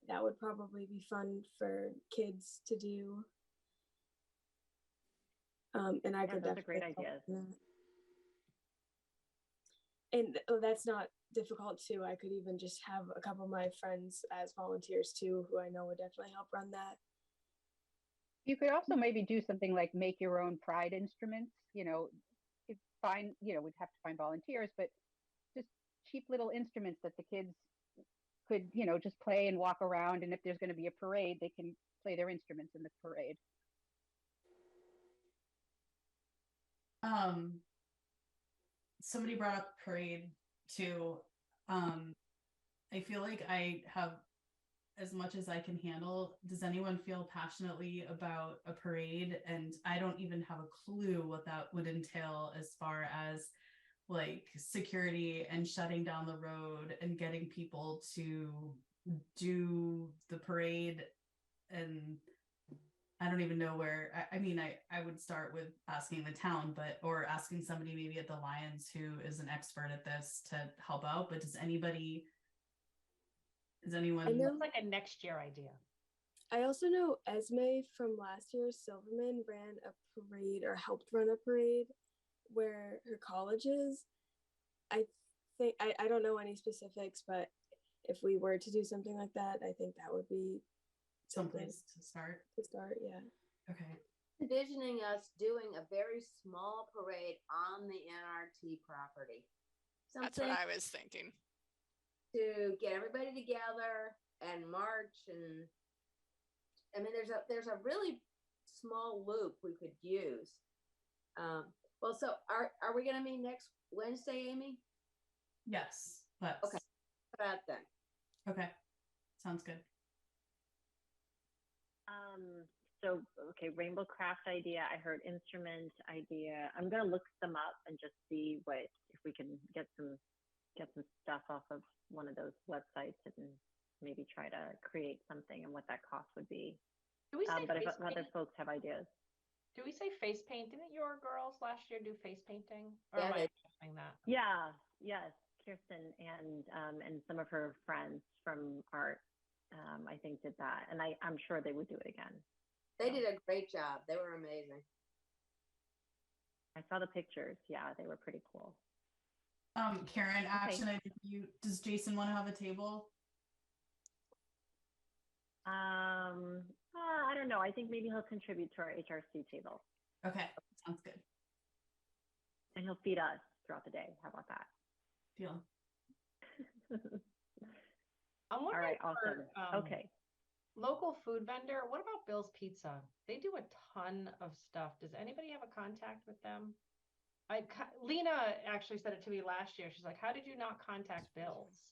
That would probably be fun for kids to do. And I could that's a great idea. And that's not difficult too. I could even just have a couple of my friends as volunteers too, who I know would definitely help run that. You could also maybe do something like make your own pride instruments. We'd have to find volunteers, but just cheap little instruments that the kids could, just play and walk around. And if there's going to be a parade, they can play their instruments in the parade. Somebody brought up parade too. I feel like I have as much as I can handle. Does anyone feel passionately about a parade? And I don't even have a clue what that would entail as far as like security and shutting down the road and getting people to do the parade. And I don't even know where. I mean, I would start with asking the town, or asking somebody maybe at the Lions who is an expert at this to help out. But does anyone? I know it's like a next year idea. I also know Esme from last year, Silverman, ran a parade or helped run a parade where her college is. I think I don't know any specifics, but if we were to do something like that, I think that would be Someplace to start. Yeah. Okay. Envisioning us doing a very small parade on the NRT property. That's what I was thinking. To get everybody together and march, and I mean, there's a really small loop we could use. Well, so are we going to meet next Wednesday, Amy? Yes. Let's. Okay. About then. Okay. Sounds good. So, okay, rainbow craft idea. I heard instrument idea. I'm gonna look them up and just see if we can get some stuff off of one of those websites and maybe try to create something and what that cost would be. Do we say but if face other paint? folks have ideas. Do we say face paint? Didn't your girls last year do face painting? Or Yeah, am I saying that? Yeah, yes, Kirsten and some of her friends from art, I think did that, and I'm sure they would do it again. They did a great job. They were amazing. I saw the pictures. Yeah, they were pretty cool. Karen, action. I think does Jason want to have a table? I don't know. I think maybe he'll contribute to our HRC table. Okay, sounds good. And he'll feed us throughout the day. How about that? Deal. I'm wondering. All right, awesome. Okay. Local food vendor. What about Bill's Pizza? They do a ton of stuff. Does anybody have a contact with them? Lena actually said it to me last year. She's like, "How did you not contact Bill's?"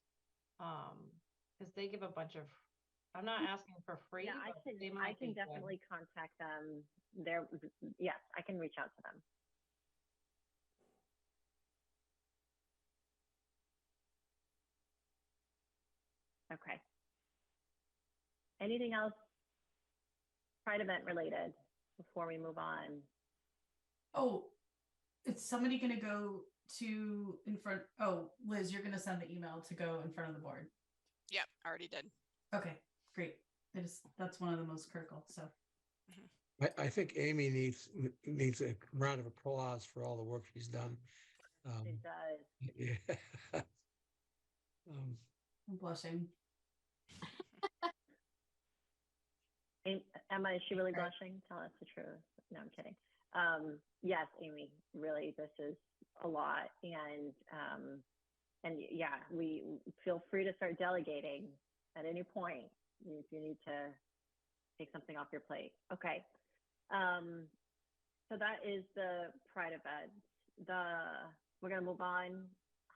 Because they give a bunch of. I'm not asking for free. Yeah, I can definitely contact them. Yes, I can reach out to them. Okay. Anything else Pride event related before we move on? Oh, is somebody going to go to in front? Oh, Liz, you're going to send the email to go in front of the board. Yep, already did. Okay, great. That's one of the most critical. So I think Amy needs a round of applause for all the work she's done. It does. Yeah. I'm blushing. Emma, is she really blushing? Tell us the truth. No, I'm kidding. Yes, Amy, really, this is a lot. And yeah, we feel free to start delegating at any point if you need to take something off your plate. Okay. So that is the Pride event. We're going to move on.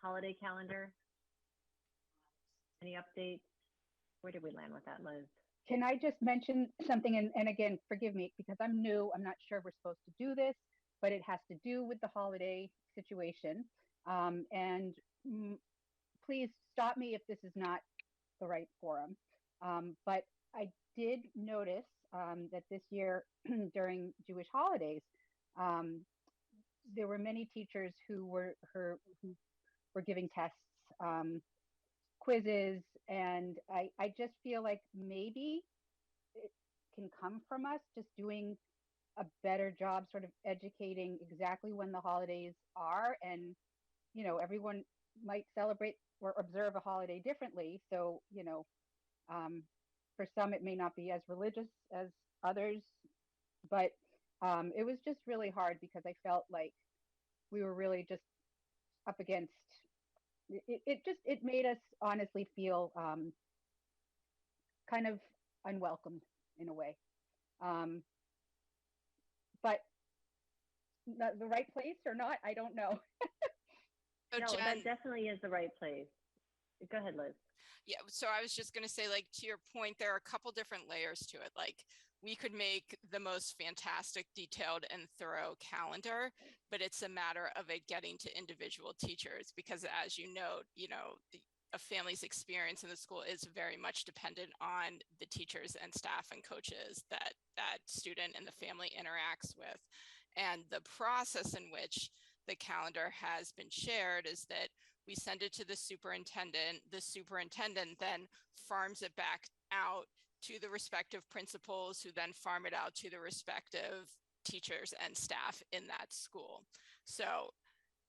Holiday calendar. Any updates? Where did we land with that, Liz? Can I just mention something? And again, forgive me because I'm new. I'm not sure we're supposed to do this, but it has to do with the holiday situation. Please stop me if this is not the right forum. But I did notice that this year during Jewish holidays, there were many teachers who were giving tests, quizzes, and I just feel like maybe it can come from us just doing a better job sort of educating exactly when the holidays are, and everyone might celebrate or observe a holiday differently, so for some it may not be as religious as others, but it was just really hard because I felt like we were really just up against it made us honestly feel kind of unwelcomed in a way. But the right place or not, I don't know. No, that definitely is the right place. Go ahead, Liz. Yeah, so I was just going to say, like, to your point, there are a couple different layers to it. Like, we could make the most fantastic, detailed, and thorough calendar, but it's a matter of it getting to individual teachers because, as you know, a family's experience in the school is very much dependent on the teachers and staff and coaches that student and the family interacts with. And the process in which the calendar has been shared is that we send it to the superintendent then farms it back out to the respective principals, who then farm it out to the respective teachers and staff in that school. So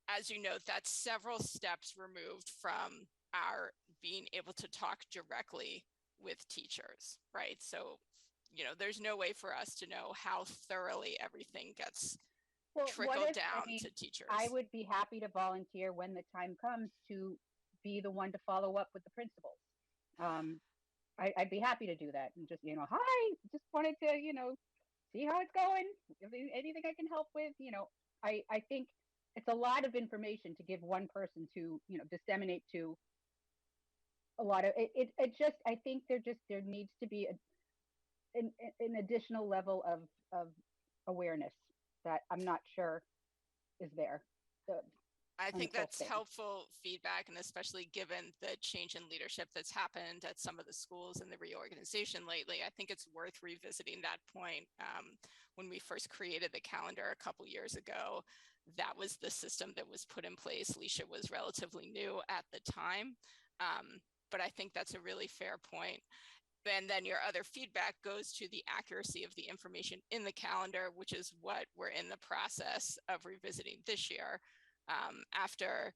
as you note, that's several steps removed from our being able to talk directly with teachers, right? So, you know, there's no way for us to know how thoroughly everything gets trickled down to teachers. I would be happy to volunteer when the time comes to be the one to follow up with the principals. I'd be happy to do that and just, you know, hi, just wanted to, you know, see how it's going. If there's anything I can help with, you know, I think it's a lot of information to give one person to, you know, disseminate to a lot of it. Just, I think there needs to be an additional level of awareness that I'm not sure is there. I think that's helpful feedback, and especially given the change in leadership that's happened at some of the schools and the reorganization lately, I think it's worth revisiting that point. When we first created the calendar a couple years ago, that was the system that was put in place. Leisha was relatively new at the time, but I think that's a really fair point. And then your other feedback goes to the accuracy of the information in the calendar, which is what we're in the process of revisiting this year. After,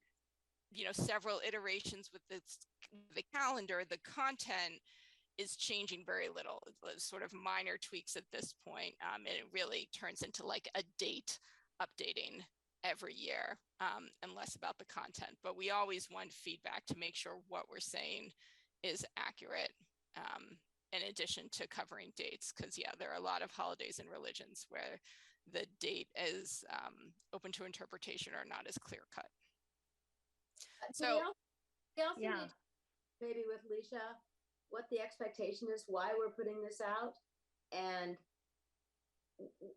you know, several iterations with the calendar, the content is changing very little. It's sort of minor tweaks at this point. And it really turns into like a date updating every year, and less about the content. But we always want feedback to make sure what we're saying is accurate, in addition to covering dates. Because, yeah, there are a lot of holidays and religions where the date is open to interpretation or not as clear cut. So we also need, maybe with Leisha, what the expectation is, why we're putting this out, and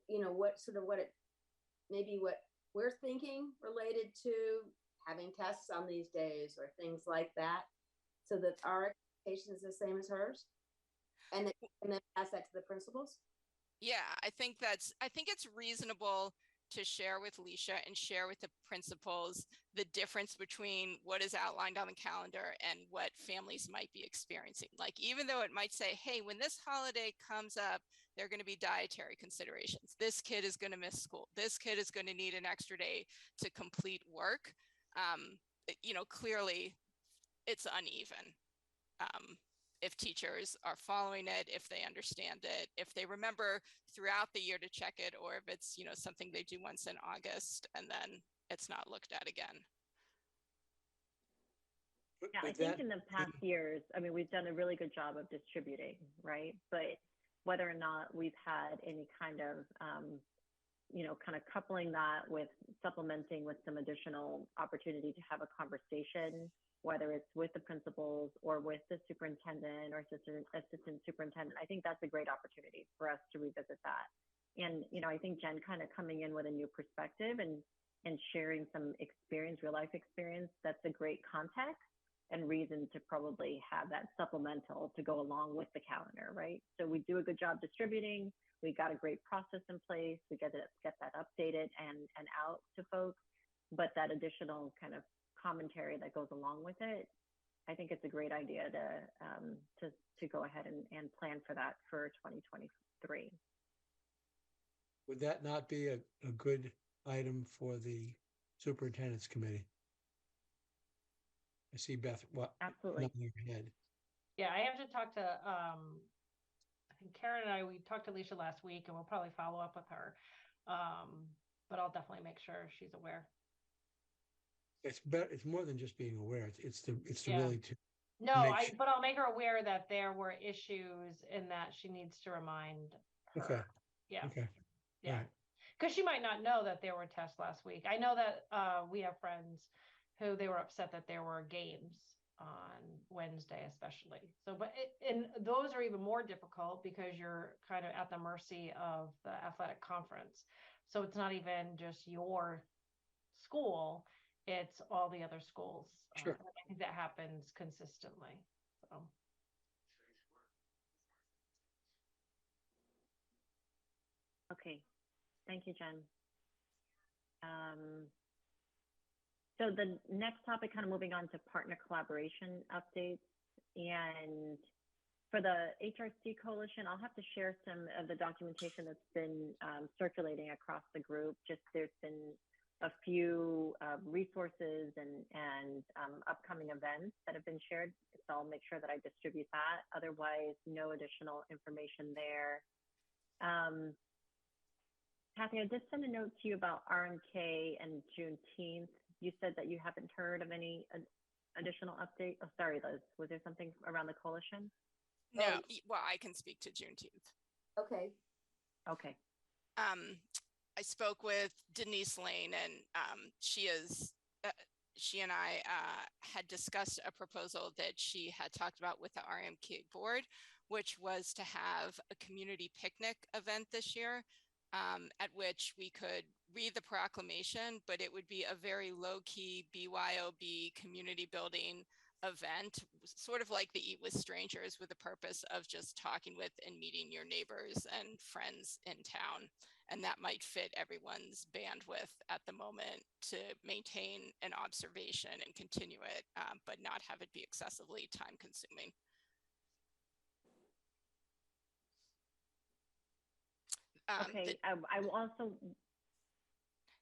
you know what we're thinking related to having tests on these days or things like that, so that our expectation is the same as hers, and then pass that to the principals. Yeah, I think it's reasonable to share with Leisha and share with the principals the difference between what is outlined on the calendar and what families might be experiencing. Like, even though it might say, hey, when this holiday comes up, there are going to be dietary considerations. This kid is going to miss school. This kid is going to need an extra day to complete work. You know, clearly it's uneven. If teachers are following it, if they understand it, if they remember throughout the year to check it, or if it's, you know, something they do once in August and then it's not looked at again. Yeah, I think in the past years, I mean, we've done a really good job of distributing, right? But whether or not we've had any kind of, you know, kind of coupling that with supplementing with some additional opportunity to have a conversation, whether it's with the principals or with the superintendent or assistant superintendent, I think that's a great opportunity for us to revisit that. And, you know, I think Jen kind of coming in with a new perspective and sharing some experience, real life experience, that's a great context and reason to probably have that supplemental to go along with the calendar, right? So we do a good job distributing. We got a great process in place. We get that updated and out to folks, but that additional kind of commentary that goes along with it, I think it's a great idea to go ahead and plan for that for 2023. Would that not be a good item for the superintendent's committee? I see Beth. What? Absolutely. Nodding her head. Yeah, I have to talk to. I think Karen and we talked to Leisha last week, and we'll probably follow up with her. But I'll definitely make sure she's aware. It's better. It's more than just being aware. It's to really to. No, but I'll make her aware that there were issues and that she needs to remind her. Okay. Yeah. Okay. Yeah. Because she might not know that there were tests last week. I know that we have friends who they were upset that there were games on Wednesday, especially. So, and those are even more difficult because you're kind of at the mercy of the athletic conference. So it's not even just your school, it's all the other schools. Sure. I think that happens consistently. So. Okay, thank you, Jen. So the next topic, kind of moving on to partner collaboration updates. And for the HRC Coalition, I'll have to share some of the documentation that's been circulating across the group. Just there's been a few resources and upcoming events that have been shared. So I'll make sure that I distribute that. Otherwise, no additional information there. Kathy, I did send a note to you about RMK and Juneteenth. You said that you haven't heard of any additional update. Oh, sorry, Liz. Was there something around the coalition? No, well, I can speak to Juneteenth. Okay. Okay. I spoke with Denise Lane, and she and I had discussed a proposal that she had talked about with the RMK board, which was to have a community picnic event this year, at which we could read the proclamation, but it would be a very low-key BYOB community building event, sort of like the Eat with Strangers, with the purpose of just talking with and meeting your neighbors and friends in town. And that might fit everyone's bandwidth at the moment to maintain an observation and continue it, but not have it be excessively time consuming. Okay, I will also,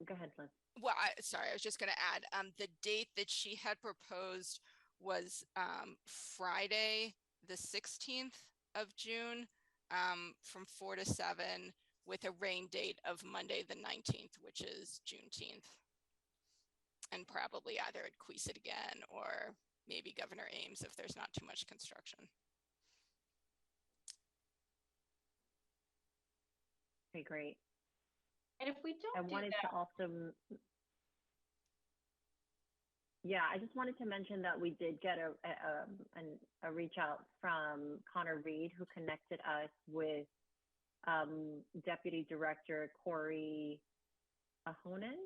go ahead, Liz. Well, sorry, I was just going to add, the date that she had proposed was Friday, the 16th of June, from 4 to 7, with a rain date of Monday, the 19th, which is Juneteenth. And probably either at Queesit again, or maybe Governor Ames if there's not too much construction. Okay, great. And if we don't, I wanted to also, yeah, I just wanted to mention that we did get a reach out from Connor Reed, who connected us with Deputy Director Corey Ahonen,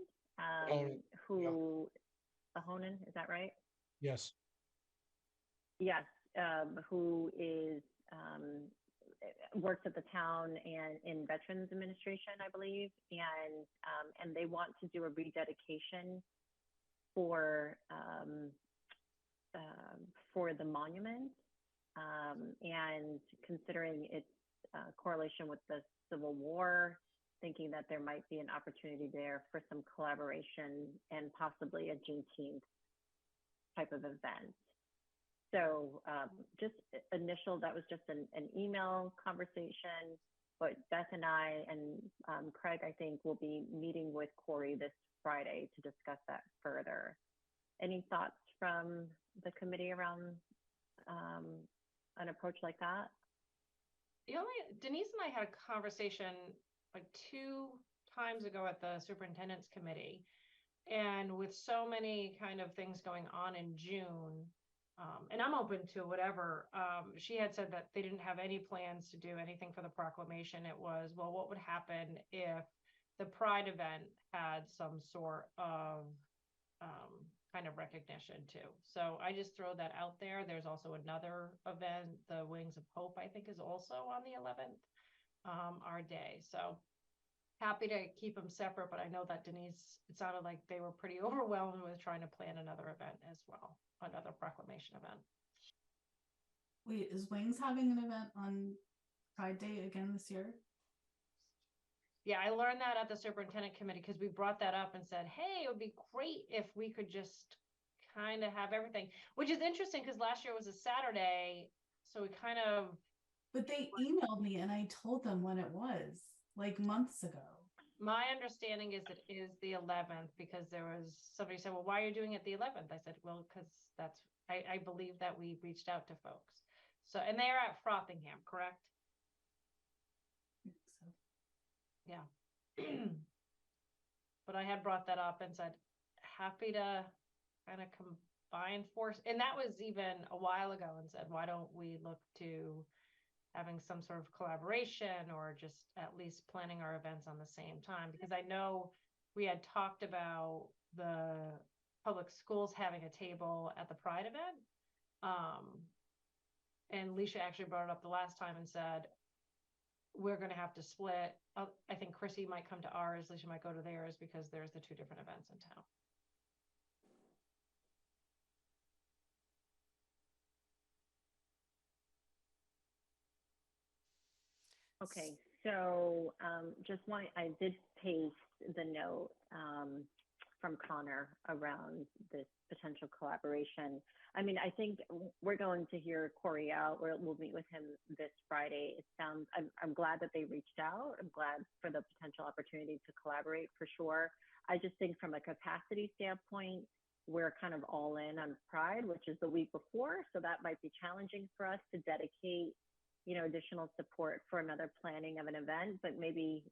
Ahonen, is that right? Yes. Yes, who is works at the town and in Veterans Administration, I believe, and they want to do a rededication for the monument, and considering its correlation with the Civil War, thinking that there might be an opportunity there for some collaboration and possibly a Juneteenth type of event. So just that was just an email conversation, but Beth and I and Craig, I think, will be meeting with Corey this Friday to discuss that further. Any thoughts from the committee around an approach like that? Denise and I had a conversation like 2 times ago at the superintendent's committee, and with so many kind of things going on in June, and I'm open to whatever. She had said that they didn't have any plans to do anything for the proclamation. It was, well, what would happen if the Pride event had some sort of kind of recognition too. So I just throw that out there. There's also another event, the Wings of Hope, I think, is also on the 11th, our day. So happy to keep them separate, but I know that Denise, it sounded like they were pretty overwhelmed with trying to plan another event as well, another proclamation event. Wait, is Wings having an event on Pride Day again this year? Yeah, I learned that at the superintendent committee because we brought that up and said, hey, it would be great if we could just kind of have everything, which is interesting because last year was a Saturday. So we kind of. But they emailed me and I told them when it was, like months ago. My understanding is it is the 11th because there was somebody said, well, why are you doing it the 11th? I said, well, because that's, I believe that we reached out to folks. So, and they're at Frothingham, correct? Yeah. But I had brought that up and said, happy to kind of combine force. And that was even a while ago, and said, why don't we look to having some sort of collaboration or just at least planning our events on the same time? Because I know we had talked about the public schools having a table at the Pride event. And Leisha actually brought it up the last time and said, we're going to have to split. I think Chrissy might come to ours, Leisha might go to theirs, because there's the 2 different events in town. Okay, so I did paste the note from Connor around this potential collaboration. I mean, I think we're going to hear Corey out. We'll meet with him this Friday. I'm glad that they reached out. I'm glad for the potential opportunity to collaborate for sure. I just think from a capacity standpoint, we're kind of all in on Pride, which is the week before. So that might be challenging for us to dedicate, additional support for another planning of an event, but maybe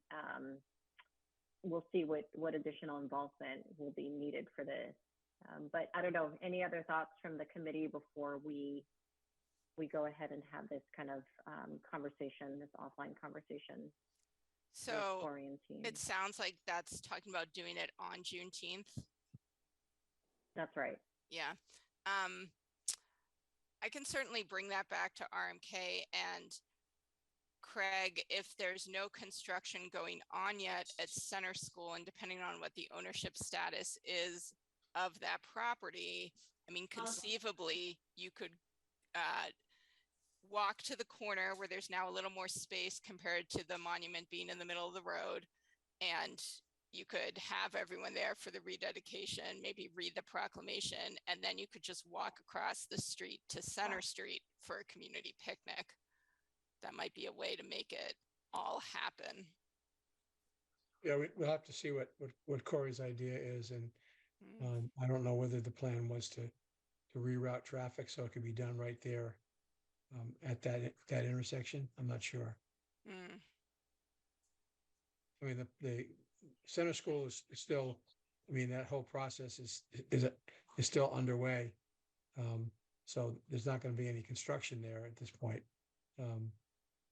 we'll see what additional involvement will be needed for this. But I don't know, any other thoughts from the committee before we go ahead and have this kind of conversation, this offline conversation? So it sounds like that's talking about doing it on Juneteenth. That's right. Yeah. I can certainly bring that back to RMK, and Craig, if there's no construction going on yet at Center School, and depending on what the ownership status is of that property, I mean, conceivably, you could walk to the corner where there's now a little more space compared to the monument being in the middle of the road, and you could have everyone there for the rededication, maybe read the proclamation, and then you could just walk across the street to Center Street for a community picnic. That might be a way to make it all happen. Yeah, we'll have to see what Corey's idea is. And I don't know whether the plan was to reroute traffic so it could be done right there at that intersection. I'm not sure. I mean, the Center School is still, I mean, that whole process is still underway. So there's not going to be any construction there at this point,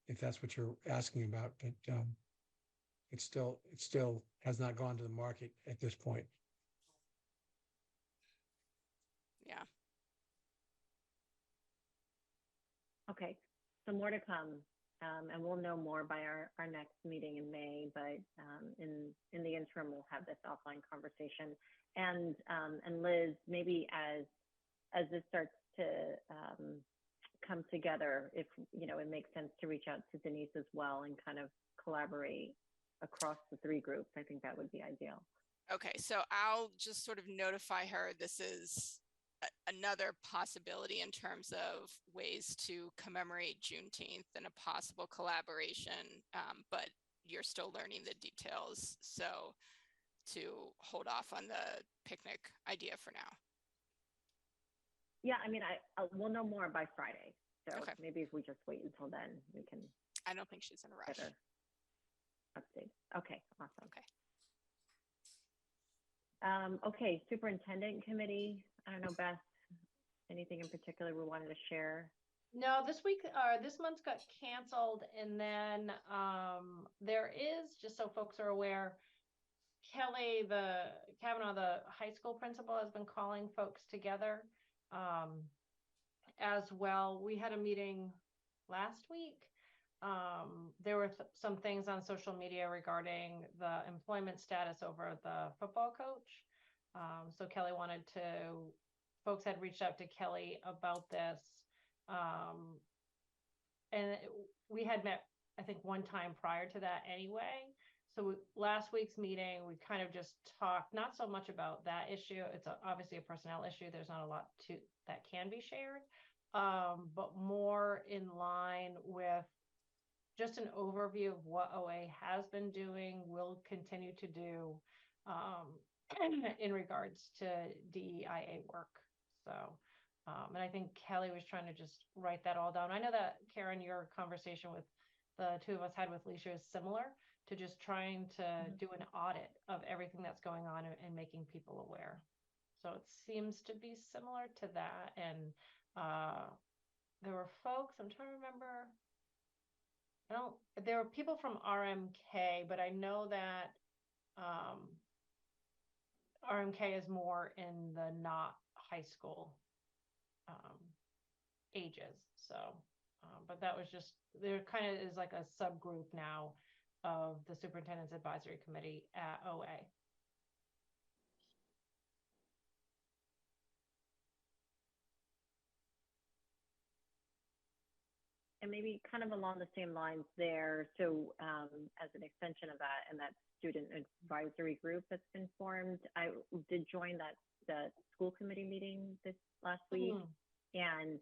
if that's what you're asking about. But it still has not gone to the market at this point. Yeah. Okay, so more to come. And we'll know more by our next meeting in May, but in the interim, we'll have this offline conversation. And Liz, maybe as this starts to come together, if it makes sense to reach out to Denise as well and kind of collaborate across the three groups, I think that would be ideal. Okay, so I'll just sort of notify her this is another possibility in terms of ways to commemorate Juneteenth and a possible collaboration, but you're still learning the details, so to hold off on the picnic idea for now. Yeah, I mean, we'll know more by Friday, so okay. Maybe if we just wait until then, we can. I don't think she's in a rush. Update. Okay, awesome. Okay. Okay, Superintendent Committee. I don't know, Beth, anything in particular we wanted to share? No, this month got canceled. And then there is, just so folks are aware, Kelly Kavanaugh, the high school principal, has been calling folks together as well. We had a meeting last week. There were some things on social media regarding the employment status over the football coach. So Kelly folks had reached out to Kelly about this. And we had met, I think, one time prior to that anyway. So last week's meeting, we kind of just talked, not so much about that issue. It's obviously a personnel issue. There's not a lot that can be shared, but more in line with just an overview of what OA has been doing, will continue to do in regards to DEIA work. So, and I think Kelly was trying to just write that all down. I know that, Karen, your conversation with the two of us had with Leisha is similar to just trying to do an audit of everything that's going on and making people aware. So it seems to be similar to that. And there were folks, I'm trying to remember, there were people from RMK, but I know that RMK is more in the not high school ages. So, but that was just, there kind of is like a subgroup now of the Superintendent's Advisory Committee at OA. and maybe kind of along the same lines there. So as an extension of that and that student advisory group that's been formed, I did join the school committee meeting this last week, and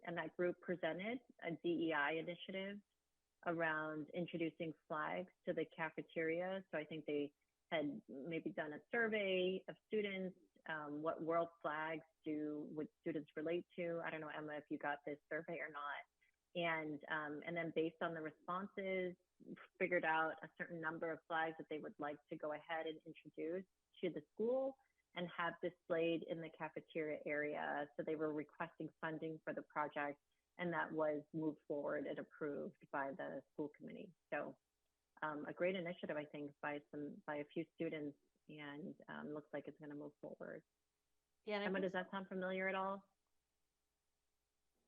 that group presented a DEI initiative around introducing flags to the cafeteria. So I think they had maybe done a survey of students. What world flags would students relate to? I don't know, Emma, if you got this survey or not. And then based on the responses, figured out a certain number of flags that they would like to go ahead and introduce to the school and have displayed in the cafeteria area. So they were requesting funding for the project, and that was moved forward and approved by the school committee. So a great initiative, I think, by a few students, and looks like it's going to move forward. Yeah, Emma, does that sound familiar at all?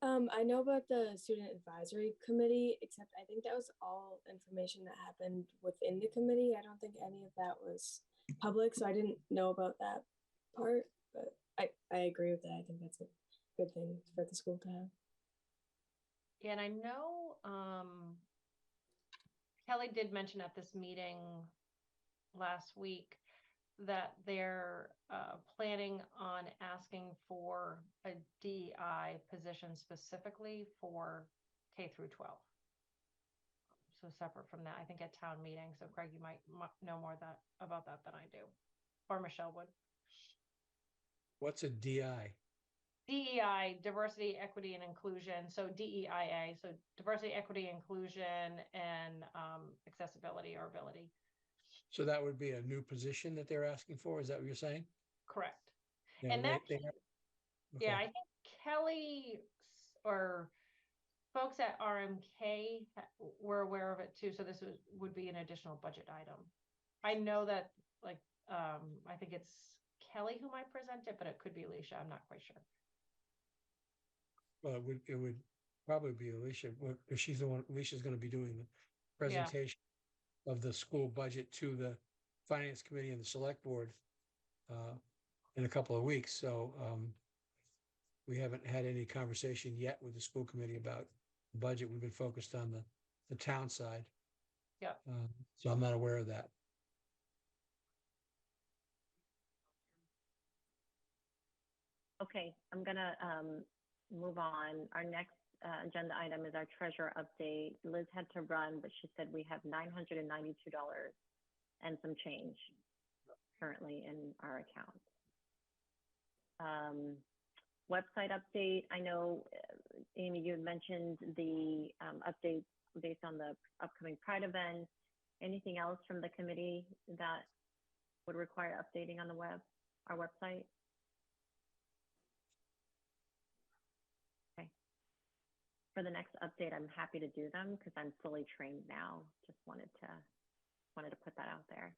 I know about the student advisory committee, except I think that was all information that happened within the committee. I don't think any of that was public, so I didn't know about that part, but I agree with that. I think that's a good thing for the school to have. Yeah, and I know Kelly did mention at this meeting last week that they're planning on asking for a DEI position specifically for K through 12. So separate from that, I think at town meeting. So Craig, you might know more about that than I do, or Michelle would. What's a DI? DEI, diversity, equity, and inclusion. So DEIA, so diversity, equity, inclusion, and accessibility or ability. So that would be a new position that they're asking for? Is that what you're saying? Correct. Yeah, and that, okay. yeah, I think Kelly or folks at RMK were aware of it too. So this would be an additional budget item. I know that, like, I think it's Kelly who might present it, but it could be Alicia. I'm not quite sure. Well, it would probably be Alicia, because she's the one. Alicia's going to be doing the presentation of the school budget to the finance committee and the select board in a couple of weeks. So we haven't had any conversation yet with the school committee about the budget. We've been focused on the town side. Yeah. So I'm not aware of that. Okay, I'm gonna move on. Our next agenda item is our treasurer update. Liz had to run, but she said we have $992 and some change currently in our account. Website update. I know, Amy, you had mentioned the updates based on the upcoming Pride event. Anything else from the committee that would require updating on our website? For the next update, I'm happy to do them because I'm fully trained now. Just wanted to put that out there.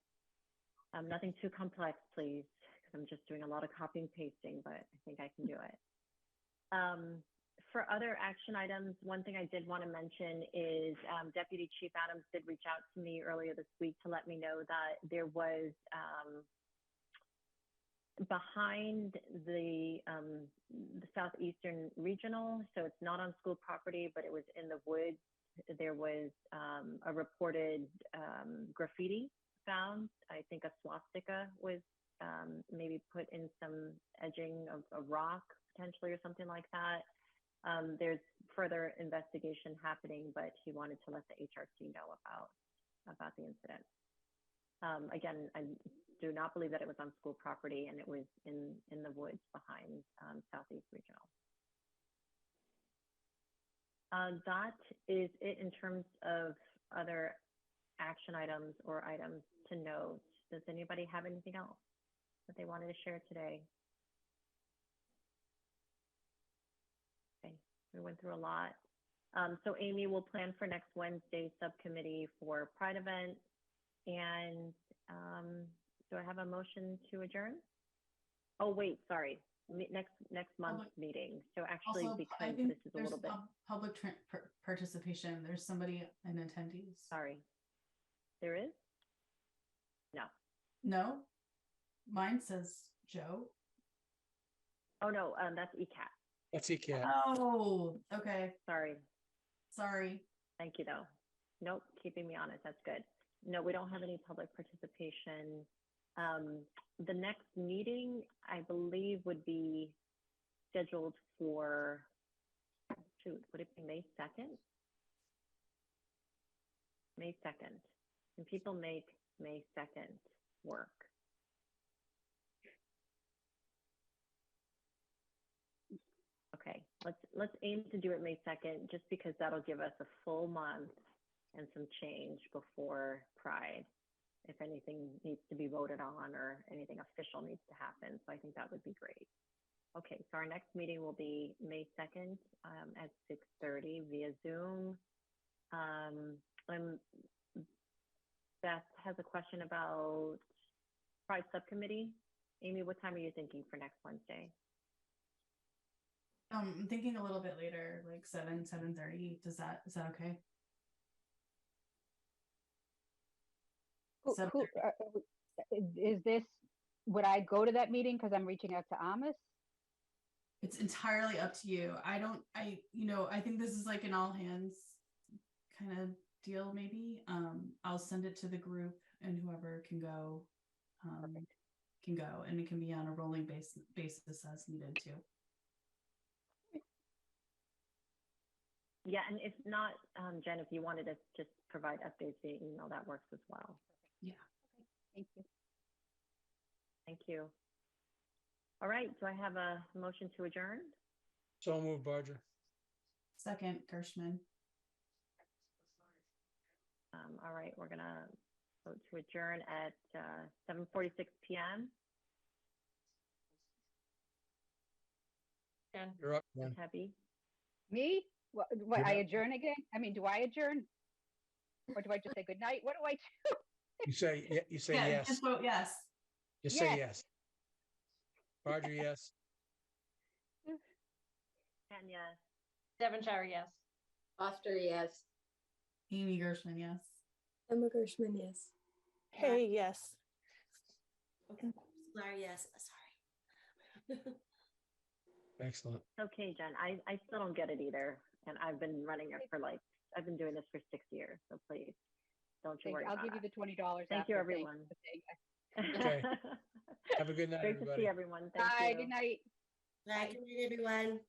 Nothing too complex, please, because I'm just doing a lot of copying and pasting, but I think I can do it. For other action items, one thing I did want to mention is Deputy Chief Adams did reach out to me earlier this week to let me know that there was behind the Southeastern Regional, so it's not on school property, but it was in the woods. There was a reported graffiti found. I think a swastika was maybe put in some edging of a rock potentially or something like that. There's further investigation happening, but he wanted to let the HRC know about the incident. Again, I do not believe that it was on school property, and it was in the woods behind Southeast Regional. That is it in terms of other action items or items to note. Does anybody have anything else that they wanted to share today? Okay, we went through a lot. So Amy will plan for next Wednesday's subcommittee for Pride event. And do I have a motion to adjourn? Oh, wait, sorry. Next month's meeting. So actually, Also, because this is a little bit public participation, there's somebody in attendees. Sorry, there is? No. No, mine says Joe. Oh no, that's ECAT. That's ECAT. Oh, okay. Sorry. Sorry. Thank you, though. Nope, keeping me honest. That's good. No, we don't have any public participation. The next meeting, I believe, would be scheduled for, shoot, would it be May 2nd? May 2nd. Can people make May 2nd work? Okay, let's aim to do it May 2nd, just because that'll give us a full month and some change before Pride, if anything needs to be voted on or anything official needs to happen. So I think that would be great. Okay, so our next meeting will be May 2nd at 6:30 via Zoom. Beth has a question about Pride Subcommittee. Amy, what time are you thinking for next Wednesday? I'm thinking a little bit later, like 7:30. Is that okay? Is this, would I go to that meeting because I'm reaching out to Amos? It's entirely up to you. I think this is like an all hands kind of deal, maybe. I'll send it to the group and whoever can go, can go, and it can be on a rolling basis as needed too. Yeah, and if not, Jen, if you wanted to just provide updates via email, that works as well. Yeah. Okay. Thank you. Thank you. All right, do I have a motion to adjourn? So moved, Barger. Second, Gershman. All right, we're gonna vote to adjourn at 7:46 p.m. Jen. You're up, Jen. Happy? Me? What, You're I up. adjourn again? I mean, do I adjourn? Or do I just say good night? What do I do? You say Yeah, yes. just vote yes. Just say Yes. yes. Barger, yes. And yes. Devonshire, yes. Foster, yes. Amy Gershman, yes. Emma Gershman, yes. Hey, yes. Okay. Larry, yes. Sorry. Excellent. Okay, Jen, I still don't get it either. And I've been running it for I've been doing this for 6 years. So please, don't you worry I'll about give you it. the $20. Thank you, after. everyone. Okay. Have a good night, Great everybody. to see everyone. Thank Bye, you. good night. Good night, everyone.